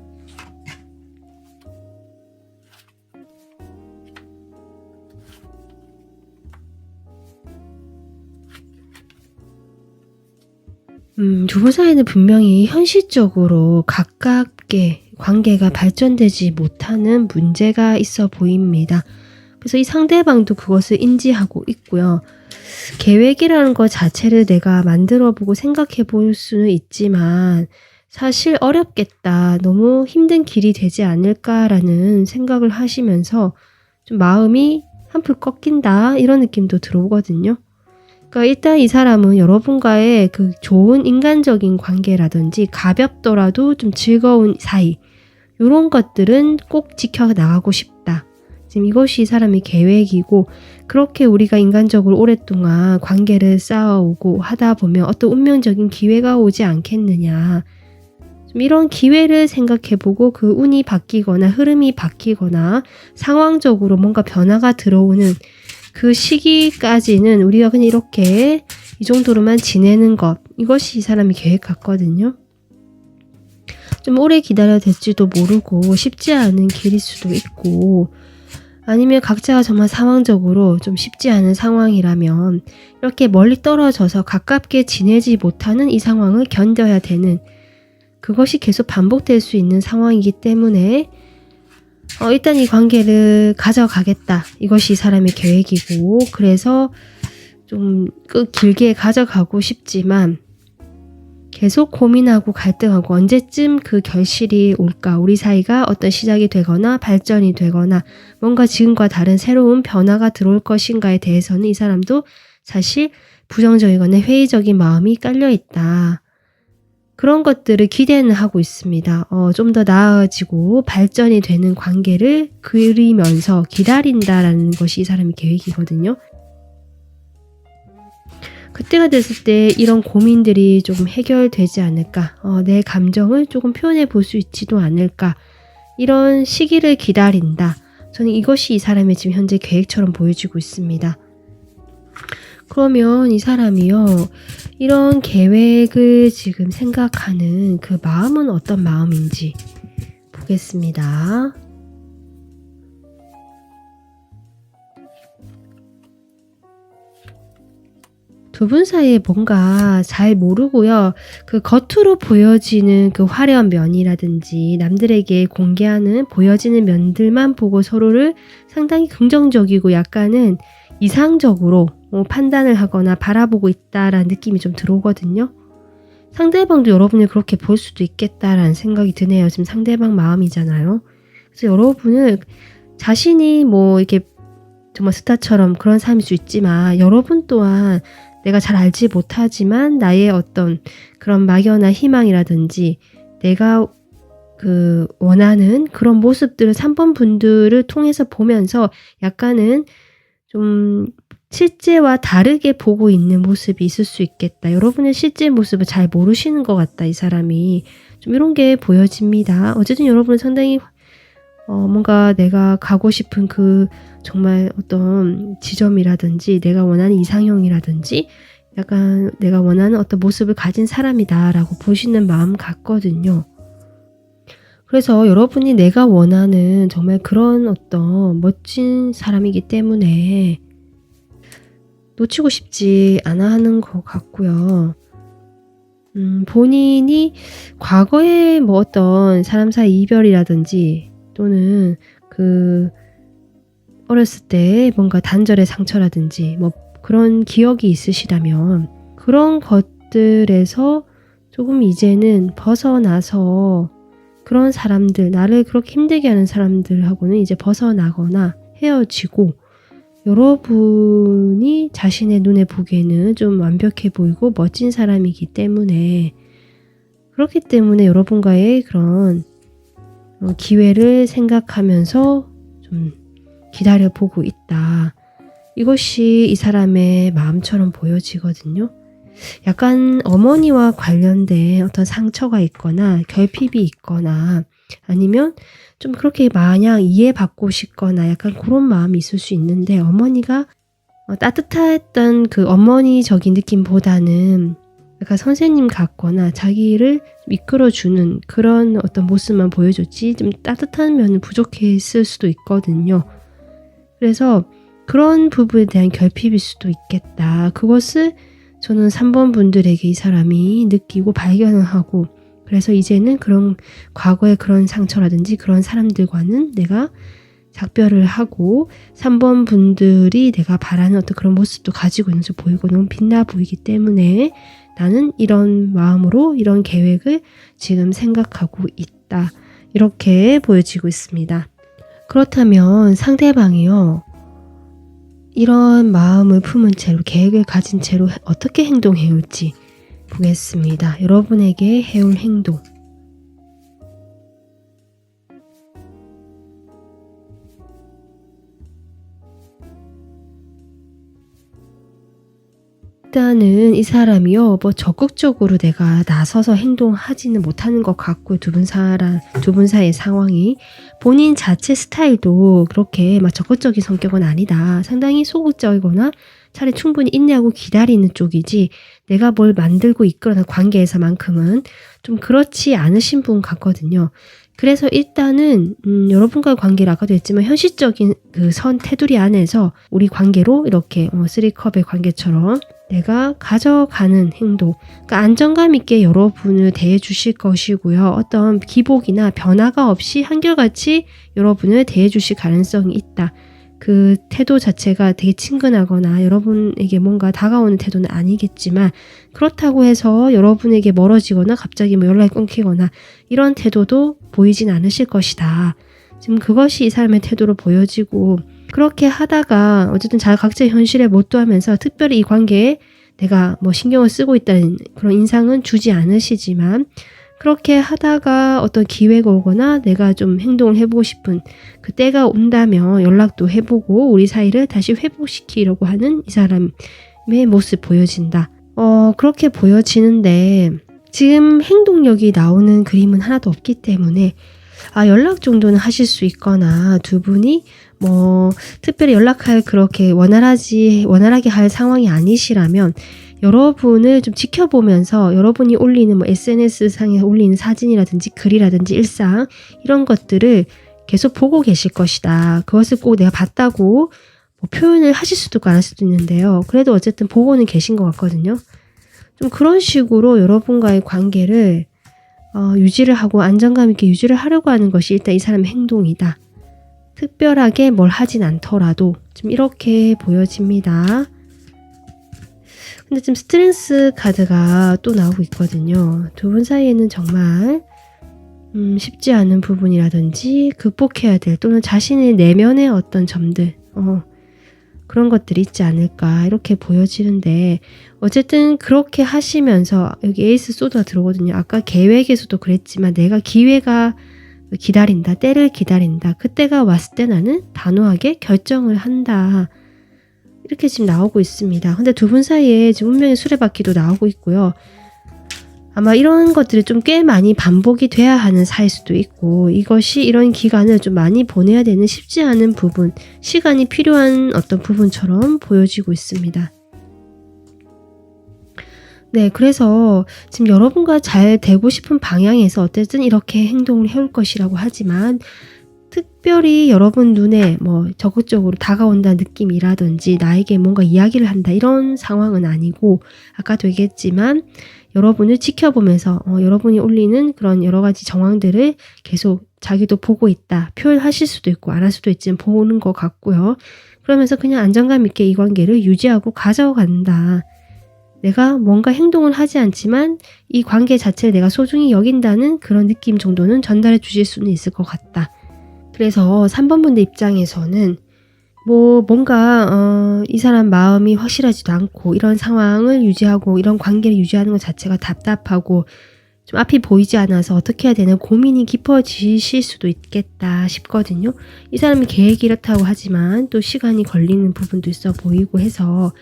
두 분 사이는 분명히 현실적으로 가깝게 관계가 발전되지 못하는 문제가 있어 보입니다. 그래서 이 상대방도 그것을 인지하고 있고요. 계획이라는 것 자체를 내가 만들어 보고 생각해 볼 수는 있지만 사실 어렵겠다. 너무 힘든 길이 되지 않을까라는 생각을 하시면서 좀 마음이 한풀 꺾인다. 이런 느낌도 들어오거든요. 그러니까 일단 이 사람은 여러분과의 그 좋은 인간적인 관계라든지 가볍더라도 좀 즐거운 사이 이런 것들은 꼭 지켜나가고 싶다. 지금 이것이 이 사람의 계획이고 그렇게 우리가 인간적으로 오랫동안 관계를 쌓아오고 하다 보면 어떤 운명적인 기회가 오지 않겠느냐. 좀 이런 기회를 생각해보고 그 운이 바뀌거나 흐름이 바뀌거나 상황적으로 뭔가 변화가 들어오는 그 시기까지는 우리가 그냥 이렇게 이 정도로만 지내는 것 이것이 이 사람의 계획 같거든요. 좀 오래 기다려야 될지도 모르고 쉽지 않은 길일 수도 있고 아니면 각자가 정말 상황적으로 좀 쉽지 않은 상황이라면 이렇게 멀리 떨어져서 가깝게 지내지 못하는 이 상황을 견뎌야 되는 그것이 계속 반복될 수 있는 상황이기 때문에 일단 이 관계를 가져가겠다. 이것이 이 사람의 계획이고 그래서 좀 길게 가져가고 싶지만 계속 고민하고 갈등하고 언제쯤 그 결실이 올까? 우리 사이가 어떤 시작이 되거나 발전이 되거나 뭔가 지금과 다른 새로운 변화가 들어올 것인가에 대해서는 이 사람도 사실 부정적이거나 회의적인 마음이 깔려 있다. 그런 것들을 기대는 하고 있습니다. 좀 더 나아지고 발전이 되는 관계를 그리면서 기다린다라는 것이 이 사람의 계획이거든요. 그때가 됐을 때 이런 고민들이 조금 해결되지 않을까, 내 감정을 조금 표현해 볼 수 있지도 않을까, 이런 시기를 기다린다. 저는 이것이 이 사람의 지금 현재 계획처럼 보여지고 있습니다. 그러면 이 사람이요, 이런 계획을 지금 생각하는 그 마음은 어떤 마음인지 보겠습니다. 두 분 사이에 뭔가 잘 모르고요. 그 겉으로 보여지는 그 화려한 면이라든지 남들에게 공개하는 보여지는 면들만 보고 서로를 상당히 긍정적이고 약간은 이상적으로 판단을 하거나 바라보고 있다라는 느낌이 좀 들어오거든요. 상대방도 여러분을 그렇게 볼 수도 있겠다라는 생각이 드네요. 지금 상대방 마음이잖아요. 그래서 여러분은 자신이 뭐 이렇게 정말 스타처럼 그런 사람일 수 있지만 여러분 또한 내가 잘 알지 못하지만 나의 어떤 그런 막연한 희망이라든지 내가 그 원하는 그런 모습들을 3번 분들을 통해서 보면서 약간은 좀 실제와 다르게 보고 있는 모습이 있을 수 있겠다. 여러분의 실제 모습을 잘 모르시는 것 같다, 이 사람이. 좀 이런 게 보여집니다. 어쨌든 여러분은 상당히 뭔가 내가 가고 싶은 그 정말 어떤 지점이라든지 내가 원하는 이상형이라든지 약간 내가 원하는 어떤 모습을 가진 사람이다라고 보시는 마음 같거든요. 그래서 여러분이 내가 원하는 정말 그런 어떤 멋진 사람이기 때문에 놓치고 싶지 않아 하는 것 같고요. 본인이 과거에 뭐 어떤 사람 사이 이별이라든지 또는 그 어렸을 때 뭔가 단절의 상처라든지 뭐 그런 기억이 있으시다면 그런 것들에서 조금 이제는 벗어나서 그런 사람들, 나를 그렇게 힘들게 하는 사람들하고는 이제 벗어나거나 헤어지고 여러분이 자신의 눈에 보기에는 좀 완벽해 보이고 멋진 사람이기 때문에 그렇기 때문에 여러분과의 그런 기회를 생각하면서 좀 기다려보고 있다. 이것이 이 사람의 마음처럼 보여지거든요. 약간 어머니와 관련된 어떤 상처가 있거나 결핍이 있거나 아니면 좀 그렇게 마냥 이해받고 싶거나 약간 그런 마음이 있을 수 있는데 어머니가 따뜻했던 그 어머니적인 느낌보다는 약간 선생님 같거나 자기를 이끌어주는 그런 어떤 모습만 보여줬지 좀 따뜻한 면은 부족했을 수도 있거든요. 그래서 그런 부분에 대한 결핍일 수도 있겠다. 그것을 저는 3번 분들에게 이 사람이 느끼고 발견을 하고 그래서 이제는 그런 과거의 그런 상처라든지 그런 사람들과는 내가 작별을 하고 3번 분들이 내가 바라는 어떤 그런 모습도 가지고 있는 줄 보이고 너무 빛나 보이기 때문에 나는 이런 마음으로 이런 계획을 지금 생각하고 있다. 이렇게 보여지고 있습니다. 그렇다면 상대방이요. 이런 마음을 품은 채로 계획을 가진 채로 어떻게 행동해 올지 보겠습니다. 여러분에게 해올 행동. 일단은 이 사람이요, 뭐 적극적으로 내가 나서서 행동하지는 못하는 것 같고요. 두 분 사이의 상황이. 본인 자체 스타일도 그렇게 막 적극적인 성격은 아니다. 상당히 소극적이거나 차라리 충분히 인내하고 기다리는 쪽이지 내가 뭘 만들고 이끌어낸 관계에서만큼은 좀 그렇지 않으신 분 같거든요. 그래서 일단은 여러분과의 관계를 아까도 했지만 현실적인 그 선 테두리 안에서 우리 관계로 이렇게 3컵의 관계처럼 내가 가져가는 행동, 그러니까 안정감 있게 여러분을 대해 주실 것이고요. 어떤 기복이나 변화가 없이 한결같이 여러분을 대해 주실 가능성이 있다. 그 태도 자체가 되게 친근하거나 여러분에게 뭔가 다가오는 태도는 아니겠지만 그렇다고 해서 여러분에게 멀어지거나 갑자기 뭐 연락이 끊기거나 이런 태도도 보이진 않으실 것이다. 지금 그것이 이 사람의 태도로 보여지고 그렇게 하다가 어쨌든 각자의 현실에 몰두하면서 특별히 이 관계에 내가 뭐 신경을 쓰고 있다는 그런 인상은 주지 않으시지만 그렇게 하다가 어떤 기회가 오거나 내가 좀 행동을 해보고 싶은 그 때가 온다면 연락도 해보고 우리 사이를 다시 회복시키려고 하는 이 사람의 모습 보여진다. 그렇게 보여지는데 지금 행동력이 나오는 그림은 하나도 없기 때문에 연락 정도는 하실 수 있거나 두 분이 뭐 특별히 연락할 그렇게 원활하게 할 상황이 아니시라면 여러분을 좀 지켜보면서 여러분이 올리는 뭐 SNS 상에 올리는 사진이라든지 글이라든지 일상 이런 것들을 계속 보고 계실 것이다. 그것을 꼭 내가 봤다고 뭐 표현을 하실 수도 있고 안 할 수도 있는데요. 그래도 어쨌든 보고는 계신 것 같거든요. 좀 그런 식으로 여러분과의 관계를 유지를 하고 안정감 있게 유지를 하려고 하는 것이 일단 이 사람의 행동이다. 특별하게 뭘 하진 않더라도 좀 이렇게 보여집니다. 근데 지금 스트렝스 카드가 또 나오고 있거든요. 두 분 사이에는 정말 쉽지 않은 부분이라든지 극복해야 될 또는 자신의 내면의 어떤 점들 그런 것들이 있지 않을까 이렇게 보여지는데 어쨌든 그렇게 하시면서 여기 에이스 소드가 들어오거든요. 아까 계획에서도 그랬지만 내가 기회가 기다린다. 때를 기다린다. 그때가 왔을 때 나는 단호하게 결정을 한다. 이렇게 지금 나오고 있습니다. 근데 두 분 사이에 지금 운명의 수레바퀴도 나오고 있고요. 아마 이런 것들이 좀 꽤 많이 반복이 돼야 하는 사이일 수도 있고, 이것이 이런 기간을 좀 많이 보내야 되는 쉽지 않은 부분, 시간이 필요한 어떤 부분처럼 보여지고 있습니다. 네, 그래서 지금 여러분과 잘 되고 싶은 방향에서 어쨌든 이렇게 행동을 해올 것이라고 하지만, 특별히 여러분 눈에 뭐 적극적으로 다가온다는 느낌이라든지 나에게 뭔가 이야기를 한다 이런 상황은 아니고, 아까도 얘기했지만 여러분을 지켜보면서 여러분이 올리는 그런 여러 가지 정황들을 계속 자기도 보고 있다 표현하실 수도 있고 안 할 수도 있지만 보는 것 같고요. 그러면서 그냥 안정감 있게 이 관계를 유지하고 가져간다. 내가 뭔가 행동을 하지 않지만 이 관계 자체를 내가 소중히 여긴다는 그런 느낌 정도는 전달해 주실 수는 있을 것 같다. 그래서 3번 분들 입장에서는 뭐 뭔가 이 사람 마음이 확실하지도 않고 이런 상황을 유지하고 이런 관계를 유지하는 것 자체가 답답하고 좀 앞이 보이지 않아서 어떻게 해야 되나 고민이 깊어지실 수도 있겠다 싶거든요. 이 사람이 계획이 이렇다고 하지만 또 시간이 걸리는 부분도 있어 보이고 해서,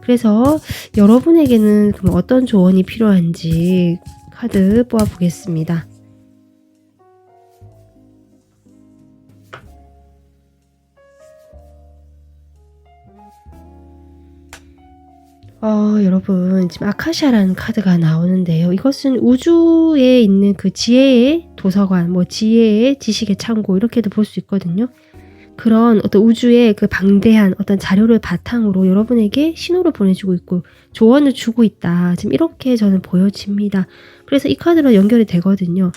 그래서 여러분에게는 그럼 어떤 조언이 필요한지 카드 뽑아보겠습니다. 여러분 지금 아카시아라는 카드가 나오는데요. 이것은 우주에 있는 그 지혜의 도서관, 뭐 지혜의 지식의 창고 이렇게도 볼 수 있거든요. 그런 어떤 우주의 그 방대한 어떤 자료를 바탕으로 여러분에게 신호를 보내주고 있고 조언을 주고 있다. 지금 이렇게 저는 보여집니다. 그래서 이 카드로 연결이 되거든요.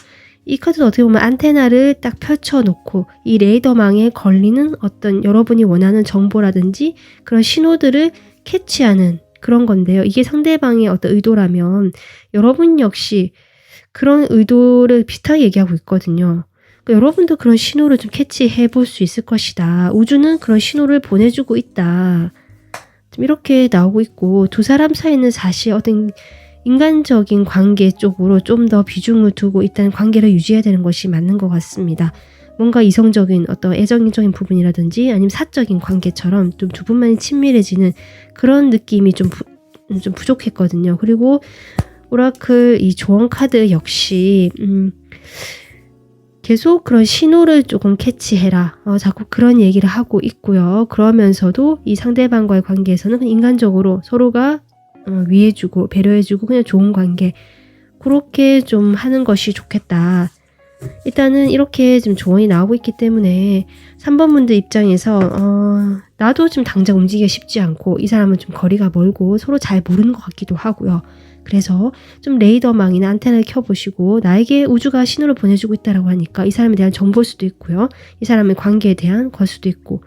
이 카드는 어떻게 보면 안테나를 딱 펼쳐놓고 이 레이더망에 걸리는 어떤 여러분이 원하는 정보라든지 그런 신호들을 캐치하는 그런 건데요. 이게 상대방의 어떤 의도라면 여러분 역시 그런 의도를 비슷하게 얘기하고 있거든요. 그러니까 여러분도 그런 신호를 좀 캐치해 볼 수 있을 것이다. 우주는 그런 신호를 보내주고 있다. 좀 이렇게 나오고 있고, 두 사람 사이는 사실 어떤 인간적인 관계 쪽으로 좀 더 비중을 두고 일단 관계를 유지해야 되는 것이 맞는 것 같습니다. 뭔가 이성적인 어떤 애정적인 부분이라든지 아니면 사적인 관계처럼 좀 두 분만이 친밀해지는 그런 느낌이 좀 부족했거든요. 그리고 오라클 이 조언 카드 역시 계속 그런 신호를 조금 캐치해라. 자꾸 그런 얘기를 하고 있고요. 그러면서도 이 상대방과의 관계에서는 인간적으로 서로가 위해주고 배려해주고 그냥 좋은 관계 그렇게 좀 하는 것이 좋겠다. 일단은 이렇게 지금 조언이 나오고 있기 때문에 3번 분들 입장에서 나도 지금 당장 움직이기가 쉽지 않고 이 사람은 좀 거리가 멀고 서로 잘 모르는 것 같기도 하고요. 그래서 좀 레이더망이나 안테나를 켜보시고 나에게 우주가 신호를 보내주고 있다라고 하니까 이 사람에 대한 정보일 수도 있고요. 이 사람의 관계에 대한 걸 수도 있고,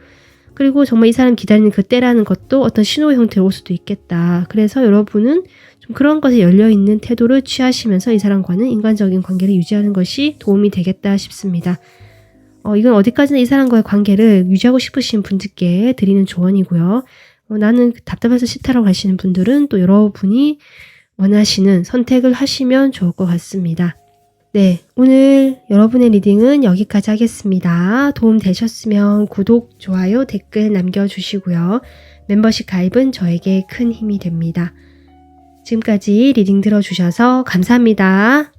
그리고 정말 이 사람 기다리는 그 때라는 것도 어떤 신호의 형태로 올 수도 있겠다. 그래서 여러분은 좀 그런 것에 열려있는 태도를 취하시면서 이 사람과는 인간적인 관계를 유지하는 것이 도움이 되겠다 싶습니다. 이건 어디까지나 이 사람과의 관계를 유지하고 싶으신 분들께 드리는 조언이고요. 나는 답답해서 싫다라고 하시는 분들은 또 여러분이 원하시는 선택을 하시면 좋을 것 같습니다. 네, 오늘 여러분의 리딩은 여기까지 하겠습니다. 도움 되셨으면 구독, 좋아요, 댓글 남겨주시고요. 멤버십 가입은 저에게 큰 힘이 됩니다. 지금까지 리딩 들어주셔서 감사합니다.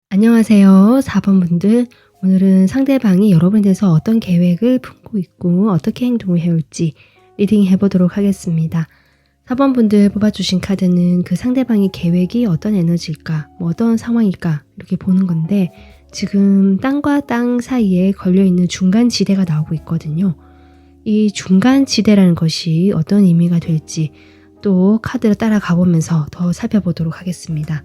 안녕하세요. 4번 분들. 오늘은 상대방이 여러분에 대해서 어떤 계획을 품고 있고 어떻게 행동을 해올지 리딩 해보도록 하겠습니다. 4번 분들 뽑아주신 카드는 그 상대방의 계획이 어떤 에너지일까, 뭐 어떤 상황일까 이렇게 보는 건데, 지금 땅과 땅 사이에 걸려있는 중간 지대가 나오고 있거든요. 이 중간 지대라는 것이 어떤 의미가 될지 또 카드를 따라가 보면서 더 살펴보도록 하겠습니다.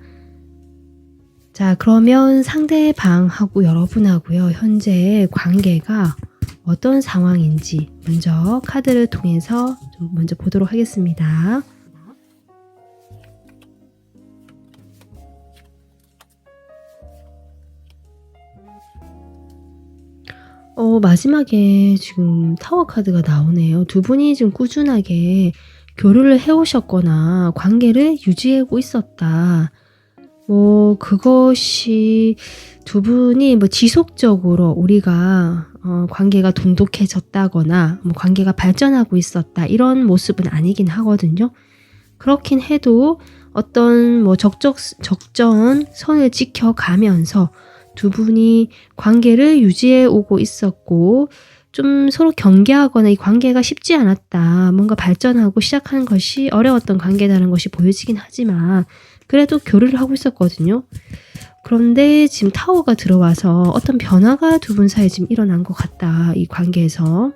자, 그러면 상대방하고 여러분하고요, 현재 관계가 어떤 상황인지 먼저 카드를 통해서 좀 먼저 보도록 하겠습니다. 마지막에 지금 타워 카드가 나오네요. 두 분이 지금 꾸준하게 교류를 해오셨거나 관계를 유지하고 있었다. 뭐 그것이 두 분이 뭐 지속적으로 우리가 관계가 돈독해졌다거나 뭐 관계가 발전하고 있었다 이런 모습은 아니긴 하거든요. 그렇긴 해도 어떤 뭐 적정한 선을 지켜가면서 두 분이 관계를 유지해 오고 있었고 좀 서로 경계하거나 이 관계가 쉽지 않았다. 뭔가 발전하고 시작하는 것이 어려웠던 관계라는 것이 보여지긴 하지만 그래도 교류를 하고 있었거든요. 그런데 지금 타워가 들어와서 어떤 변화가 두 분 사이에 지금 일어난 것 같다. 이 관계에서.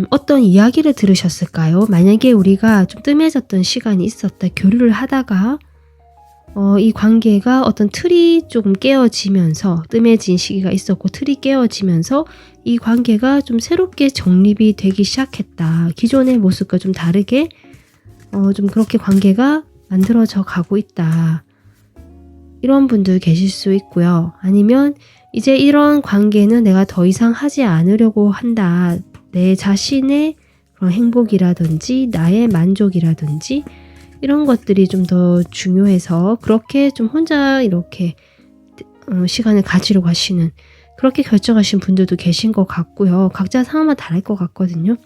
어떤 이야기를 들으셨을까요? 만약에 우리가 좀 뜸해졌던 시간이 있었다. 교류를 하다가 이 관계가 어떤 틀이 조금 깨어지면서 뜸해진 시기가 있었고 틀이 깨어지면서 이 관계가 좀 새롭게 정립이 되기 시작했다. 기존의 모습과 좀 다르게 좀 그렇게 관계가 만들어져 가고 있다. 이런 분들 계실 수 있고요. 아니면 이제 이런 관계는 내가 더 이상 하지 않으려고 한다. 내 자신의 그런 행복이라든지 나의 만족이라든지 이런 것들이 좀 더 중요해서 그렇게 좀 혼자 이렇게 시간을 가지려고 하시는 그렇게 결정하신 분들도 계신 것 같고요. 각자 상황마다 다를 것 같거든요.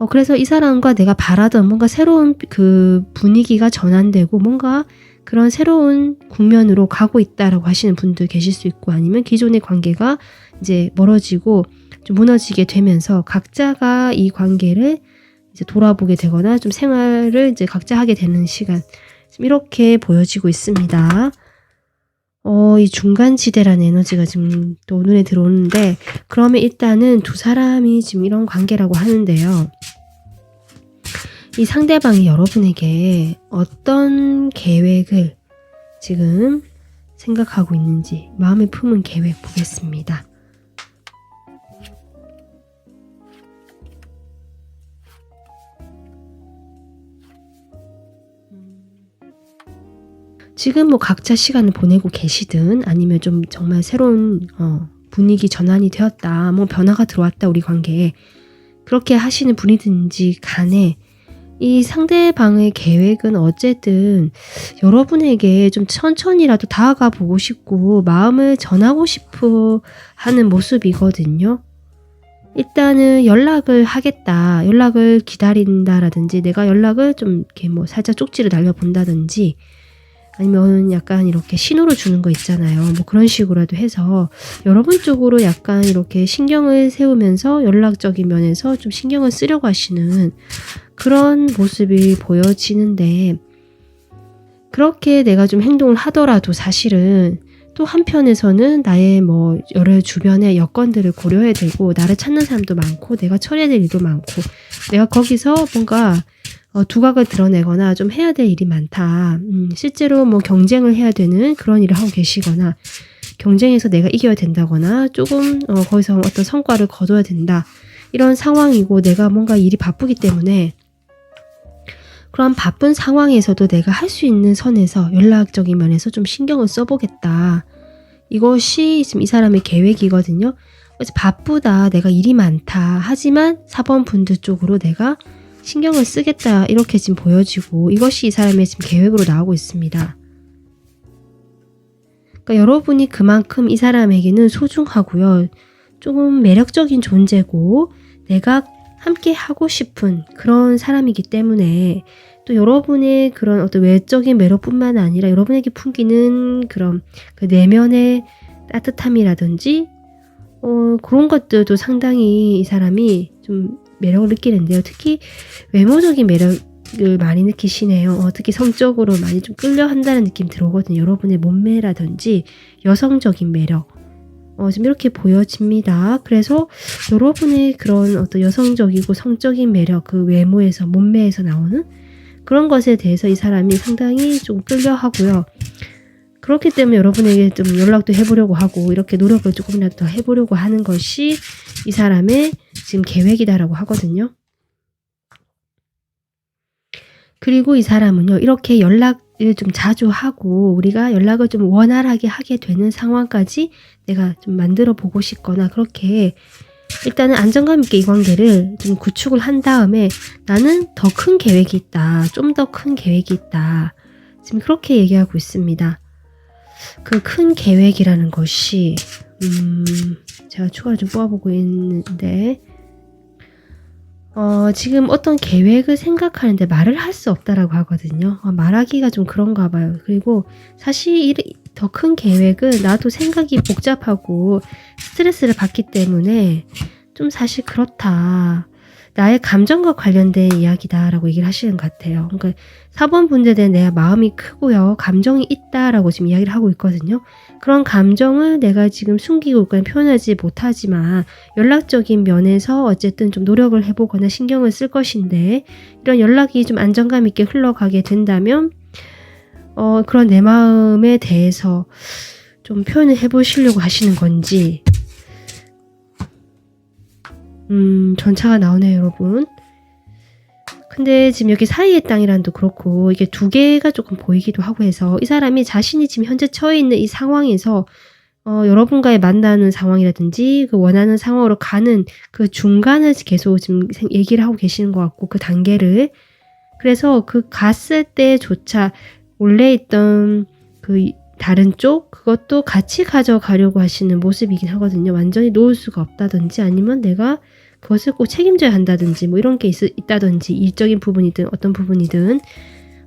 그래서 이 사람과 내가 바라던 뭔가 새로운 그 분위기가 전환되고 뭔가 그런 새로운 국면으로 가고 있다라고 하시는 분들 계실 수 있고 아니면 기존의 관계가 이제 멀어지고 좀 무너지게 되면서 각자가 이 관계를 이제 돌아보게 되거나 좀 생활을 이제 각자 하게 되는 시간 지금 이렇게 보여지고 있습니다. 이 중간지대라는 에너지가 지금 또 눈에 들어오는데 그러면 일단은 두 사람이 지금 이런 관계라고 하는데요. 이 상대방이 여러분에게 어떤 계획을 지금 생각하고 있는지 마음에 품은 계획 보겠습니다. 지금 뭐 각자 시간을 보내고 계시든 아니면 좀 정말 새로운 분위기 전환이 되었다. 뭐 변화가 들어왔다 우리 관계에. 그렇게 하시는 분이든지 간에 이 상대방의 계획은 어쨌든 여러분에게 좀 천천히라도 다가가 보고 싶고 마음을 전하고 싶어 하는 모습이거든요. 일단은 연락을 하겠다. 연락을 기다린다라든지 내가 연락을 좀 이렇게 뭐 살짝 쪽지를 날려본다든지 아니면 약간 이렇게 신호를 주는 거 있잖아요. 뭐 그런 식으로라도 해서 여러분 쪽으로 약간 이렇게 신경을 세우면서 연락적인 면에서 좀 신경을 쓰려고 하시는 그런 모습이 보여지는데 그렇게 내가 좀 행동을 하더라도 사실은 또 한편에서는 나의 뭐 여러 주변의 여건들을 고려해야 되고 나를 찾는 사람도 많고 내가 처리해야 될 일도 많고 내가 거기서 뭔가 두각을 드러내거나 좀 해야 될 일이 많다. 실제로 뭐 경쟁을 해야 되는 그런 일을 하고 계시거나 경쟁에서 내가 이겨야 된다거나 조금 거기서 어떤 성과를 거둬야 된다. 이런 상황이고 내가 뭔가 일이 바쁘기 때문에 그런 바쁜 상황에서도 내가 할 수 있는 선에서 연락적인 면에서 좀 신경을 써보겠다. 이것이 지금 이 사람의 계획이거든요. 그래서 바쁘다, 내가 일이 많다. 하지만 4번 분들 쪽으로 내가 신경을 쓰겠다. 이렇게 지금 보여지고 이것이 이 사람의 지금 계획으로 나오고 있습니다. 그러니까 여러분이 그만큼 이 사람에게는 소중하고요. 조금 매력적인 존재고 내가 함께 하고 싶은 그런 사람이기 때문에 또 여러분의 그런 어떤 외적인 매력뿐만 아니라 여러분에게 풍기는 그런 그 내면의 따뜻함이라든지 그런 것들도 상당히 이 사람이 좀 매력을 느끼는데요. 특히 외모적인 매력을 많이 느끼시네요. 특히 성적으로 많이 좀 끌려 한다는 느낌 들어오거든요. 여러분의 몸매라든지 여성적인 매력. 지금 이렇게 보여집니다. 그래서 여러분의 그런 어떤 여성적이고 성적인 매력, 그 외모에서, 몸매에서 나오는 그런 것에 대해서 이 사람이 상당히 좀 끌려 하고요. 그렇기 때문에 여러분에게 좀 연락도 해보려고 하고 이렇게 노력을 조금이라도 더 해보려고 하는 것이 이 사람의 지금 계획이다라고 하거든요. 그리고 이 사람은요. 이렇게 연락을 좀 자주 하고 우리가 연락을 좀 원활하게 하게 되는 상황까지 내가 좀 만들어 보고 싶거나 그렇게 일단은 안정감 있게 이 관계를 좀 구축을 한 다음에 나는 더 큰 계획이 있다. 좀 더 큰 계획이 있다. 지금 그렇게 얘기하고 있습니다. 그 큰 계획이라는 것이 제가 추가로 좀 뽑아보고 있는데 지금 어떤 계획을 생각하는데 말을 할 수 없다라고 하거든요. 말하기가 좀 그런가 봐요. 그리고 사실 더 큰 계획은 나도 생각이 복잡하고 스트레스를 받기 때문에 좀 사실 그렇다. 나의 감정과 관련된 이야기다라고 얘기를 하시는 것 같아요. 그러니까 4번 분들에 대한 내 마음이 크고요. 감정이 있다라고 지금 이야기를 하고 있거든요. 그런 감정을 내가 지금 숨기고 있거나 표현하지 못하지만 연락적인 면에서 어쨌든 좀 노력을 해보거나 신경을 쓸 것인데 이런 연락이 좀 안정감 있게 흘러가게 된다면 그런 내 마음에 대해서 좀 표현을 해보시려고 하시는 건지 전차가 나오네요, 여러분. 근데 지금 여기 사이의 땅이란도 그렇고 이게 두 개가 조금 보이기도 하고 해서 이 사람이 자신이 지금 현재 처해 있는 이 상황에서 여러분과의 만나는 상황이라든지 그 원하는 상황으로 가는 그 중간을 계속 지금 얘기를 하고 계시는 것 같고 그 단계를 그래서 그 갔을 때조차 원래 있던 그 다른 쪽 그것도 같이 가져가려고 하시는 모습이긴 하거든요. 완전히 놓을 수가 없다든지 아니면 내가 그것을 꼭 책임져야 한다든지 뭐 이런 게 있다든지 일적인 부분이든 어떤 부분이든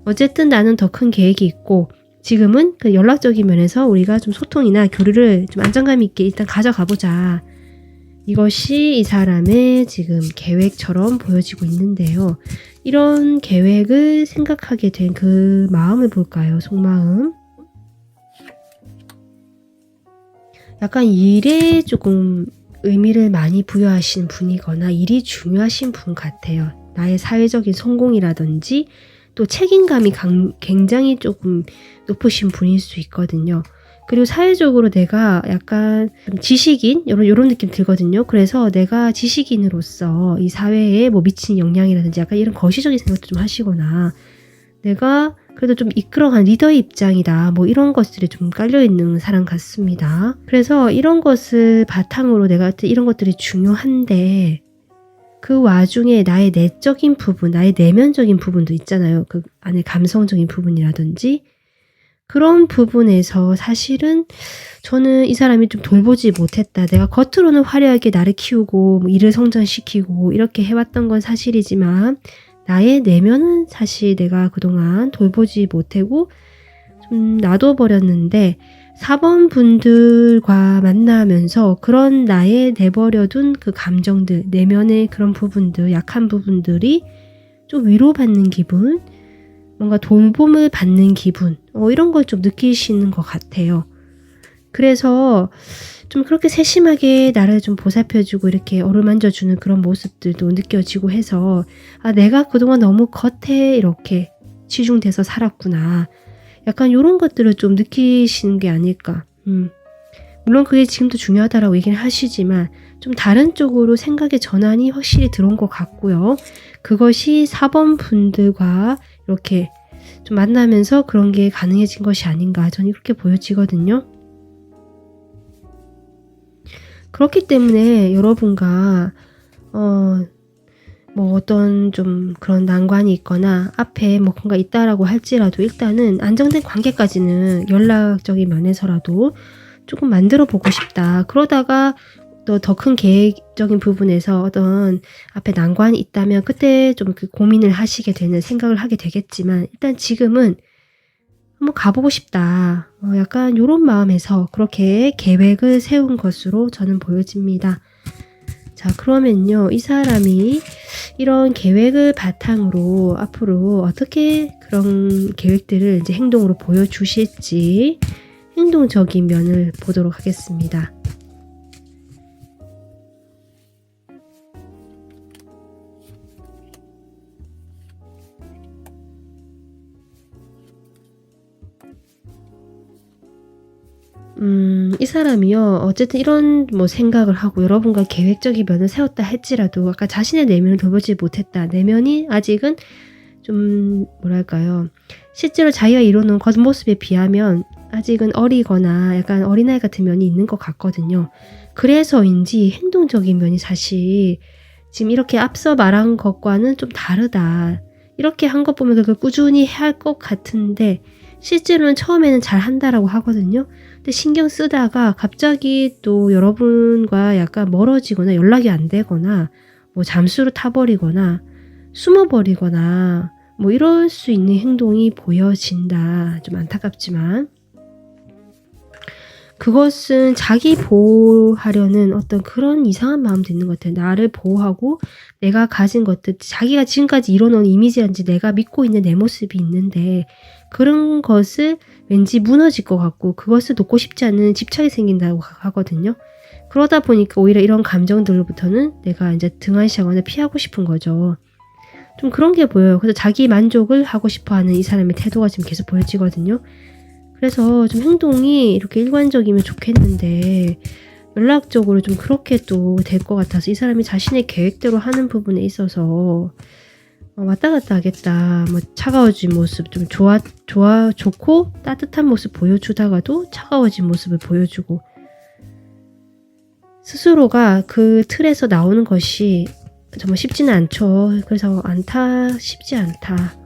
어쨌든 나는 더 큰 계획이 있고 지금은 그 연락적인 면에서 우리가 좀 소통이나 교류를 좀 안정감 있게 일단 가져가 보자. 이것이 이 사람의 지금 계획처럼 보여지고 있는데요. 이런 계획을 생각하게 된 그 마음을 볼까요? 속마음. 약간 일에 조금 의미를 많이 부여하신 분이거나 일이 중요하신 분 같아요. 나의 사회적인 성공이라든지 또 책임감이 굉장히 조금 높으신 분일 수 있거든요. 그리고 사회적으로 내가 약간 지식인 이런 느낌 들거든요. 그래서 내가 지식인으로서 이 사회에 뭐 미친 영향이라든지 약간 이런 거시적인 생각도 좀 하시거나 내가 그래도 좀 이끌어가는 리더의 입장이다. 뭐 이런 것들이 좀 깔려있는 사람 같습니다. 그래서 이런 것을 바탕으로 내가 이런 것들이 중요한데 그 와중에 나의 내적인 부분, 나의 내면적인 부분도 있잖아요. 그 안에 감성적인 부분이라든지 그런 부분에서 사실은 저는 이 사람이 좀 돌보지 못했다. 내가 겉으로는 화려하게 나를 키우고 뭐 일을 성장시키고 이렇게 해왔던 건 사실이지만 나의 내면은 사실 내가 그동안 돌보지 못하고 좀 놔둬버렸는데 4번 분들과 만나면서 그런 나의 내버려둔 그 감정들, 내면의 그런 부분들, 약한 부분들이 좀 위로받는 기분, 뭔가 돌봄을 받는 기분, 이런 걸 좀 느끼시는 것 같아요. 그래서 좀 그렇게 세심하게 나를 좀 보살펴주고 이렇게 어루만져주는 그런 모습들도 느껴지고 해서 내가 그동안 너무 겉에 이렇게 치중돼서 살았구나. 약간 이런 것들을 좀 느끼시는 게 아닐까. 물론 그게 지금도 중요하다라고 얘기를 하시지만 좀 다른 쪽으로 생각의 전환이 확실히 들어온 것 같고요. 그것이 4번 분들과 이렇게 좀 만나면서 그런 게 가능해진 것이 아닌가 저는 그렇게 보여지거든요. 그렇기 때문에 여러분과 뭐 어떤 좀 그런 난관이 있거나 앞에 뭐 뭔가 있다라고 할지라도 일단은 안정된 관계까지는 연락적인 면에서라도 조금 만들어 보고 싶다. 그러다가 또 더 큰 계획적인 부분에서 어떤 앞에 난관이 있다면 그때 좀 그 고민을 하시게 되는 생각을 하게 되겠지만 일단 지금은 한번 가보고 싶다. 약간 이런 마음에서 그렇게 계획을 세운 것으로 저는 보여집니다. 자, 그러면요. 이 사람이 이런 계획을 바탕으로 앞으로 어떻게 그런 계획들을 이제 행동으로 보여주실지 행동적인 면을 보도록 하겠습니다. 이 사람이요. 어쨌든 이런 뭐 생각을 하고 여러분과 계획적인 면을 세웠다 할지라도 아까 자신의 내면을 돌보지 못했다. 내면이 아직은 좀 뭐랄까요. 실제로 자기가 이루는 겉모습에 비하면 아직은 어리거나 약간 어린아이 같은 면이 있는 것 같거든요. 그래서인지 행동적인 면이 사실 지금 이렇게 앞서 말한 것과는 좀 다르다. 이렇게 한 것 보면 그걸 꾸준히 해야 할 것 같은데 실제로는 처음에는 잘 한다라고 하거든요. 근데 신경 쓰다가 갑자기 또 여러분과 약간 멀어지거나 연락이 안 되거나 뭐 잠수로 타버리거나 숨어버리거나 뭐 이럴 수 있는 행동이 보여진다. 좀 안타깝지만 그것은 자기 보호하려는 어떤 그런 이상한 마음도 있는 것 같아요. 나를 보호하고 내가 가진 것들, 자기가 지금까지 이뤄놓은 이미지인지 내가 믿고 있는 내 모습이 있는데 그런 것을 왠지 무너질 것 같고 그것을 놓고 싶지 않은 집착이 생긴다고 하거든요. 그러다 보니까 오히려 이런 감정들로부터는 내가 이제 등한시하거나 피하고 싶은 거죠. 좀 그런 게 보여요. 그래서 자기 만족을 하고 싶어하는 이 사람의 태도가 지금 계속 보여지거든요. 그래서 좀 행동이 이렇게 일관적이면 좋겠는데 연락적으로 좀 그렇게 또 될 것 같아서 이 사람이 자신의 계획대로 하는 부분에 있어서 왔다 갔다 하겠다. 뭐 차가워진 모습 좀 좋고 따뜻한 모습 보여주다가도 차가워진 모습을 보여주고 스스로가 그 틀에서 나오는 것이 정말 쉽지는 않죠. 그래서 쉽지 않다.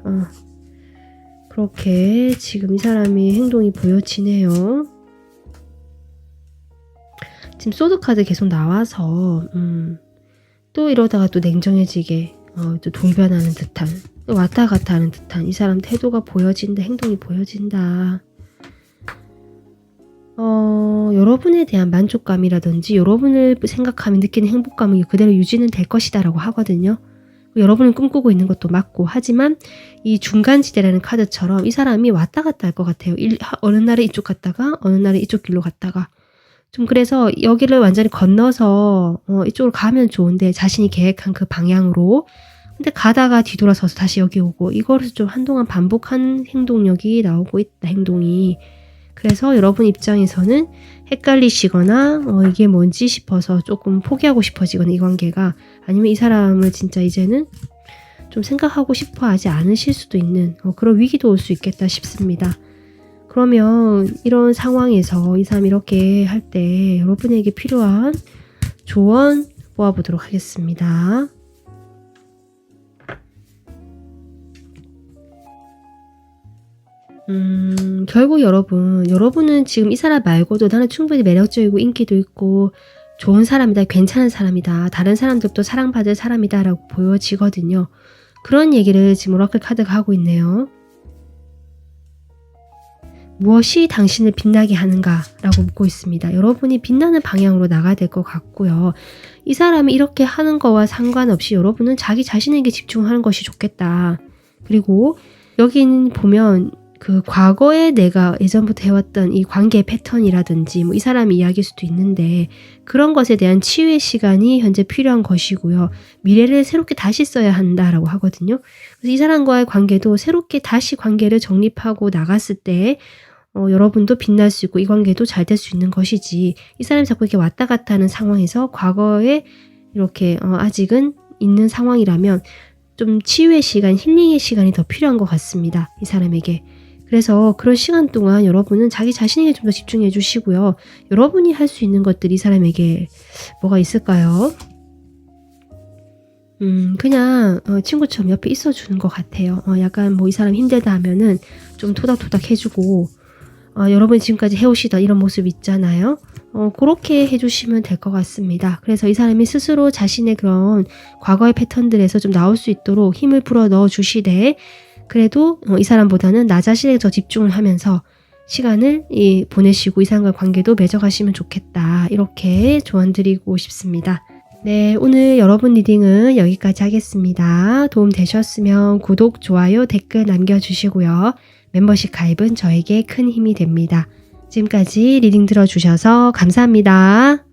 그렇게 지금 이 사람의 행동이 보여지네요. 지금 소드카드 계속 나와서 또 이러다가 또 냉정해지게 또 돌변하는 듯한 또 왔다 갔다 하는 듯한 이 사람 태도가 보여진다. 행동이 보여진다. 여러분에 대한 만족감이라든지 여러분을 생각하면 느끼는 행복감이 그대로 유지는 될 것이다 라고 하거든요. 여러분은 꿈꾸고 있는 것도 맞고 하지만 이 중간지대라는 카드처럼 이 사람이 왔다 갔다 할 것 같아요. 어느 날에 이쪽 갔다가 어느 날에 이쪽 길로 갔다가 좀 그래서 여기를 완전히 건너서 이쪽으로 가면 좋은데 자신이 계획한 그 방향으로 근데 가다가 뒤돌아서서 다시 여기 오고 이거를 좀 한동안 반복한 행동력이 나오고 있다. 행동이. 그래서 여러분 입장에서는 헷갈리시거나 이게 뭔지 싶어서 조금 포기하고 싶어지거나 이 관계가 아니면 이 사람을 진짜 이제는 좀 생각하고 싶어 하지 않으실 수도 있는 그런 위기도 올 수 있겠다 싶습니다. 그러면 이런 상황에서 이 사람이 이렇게 할 때 여러분에게 필요한 조언 모아보도록 하겠습니다. 결국 여러분은 지금 이 사람 말고도 나는 충분히 매력적이고 인기도 있고 좋은 사람이다, 괜찮은 사람이다, 다른 사람들도 사랑받을 사람이다 라고 보여지거든요. 그런 얘기를 지금 오라클 카드가 하고 있네요. 무엇이 당신을 빛나게 하는가 라고 묻고 있습니다. 여러분이 빛나는 방향으로 나가야 될 것 같고요. 이 사람이 이렇게 하는 거와 상관없이 여러분은 자기 자신에게 집중하는 것이 좋겠다. 그리고 여기는 보면 그 과거에 내가 예전부터 해왔던 이 관계 패턴이라든지 뭐 이 사람의 이야기일 수도 있는데 그런 것에 대한 치유의 시간이 현재 필요한 것이고요. 미래를 새롭게 다시 써야 한다라고 하거든요. 그래서 이 사람과의 관계도 새롭게 다시 관계를 정립하고 나갔을 때 여러분도 빛날 수 있고 이 관계도 잘 될 수 있는 것이지 이 사람이 자꾸 이렇게 왔다 갔다 하는 상황에서 과거에 이렇게 아직은 있는 상황이라면 좀 치유의 시간, 힐링의 시간이 더 필요한 것 같습니다. 이 사람에게. 그래서 그런 시간 동안 여러분은 자기 자신에게 좀 더 집중해 주시고요. 여러분이 할 수 있는 것들이 이 사람에게 뭐가 있을까요? 그냥 친구처럼 옆에 있어주는 것 같아요. 약간 뭐 이 사람 힘들다 하면은 좀 토닥토닥 해주고 여러분이 지금까지 해오시던 이런 모습 있잖아요. 그렇게 해주시면 될 것 같습니다. 그래서 이 사람이 스스로 자신의 그런 과거의 패턴들에서 좀 나올 수 있도록 힘을 불어 넣어 주시되 그래도 이 사람보다는 나 자신에게 더 집중을 하면서 시간을 보내시고 이 사람과 관계도 맺어가시면 좋겠다. 이렇게 조언 드리고 싶습니다. 네, 오늘 여러분 리딩은 여기까지 하겠습니다. 도움 되셨으면 구독, 좋아요, 댓글 남겨주시고요. 멤버십 가입은 저에게 큰 힘이 됩니다. 지금까지 리딩 들어주셔서 감사합니다.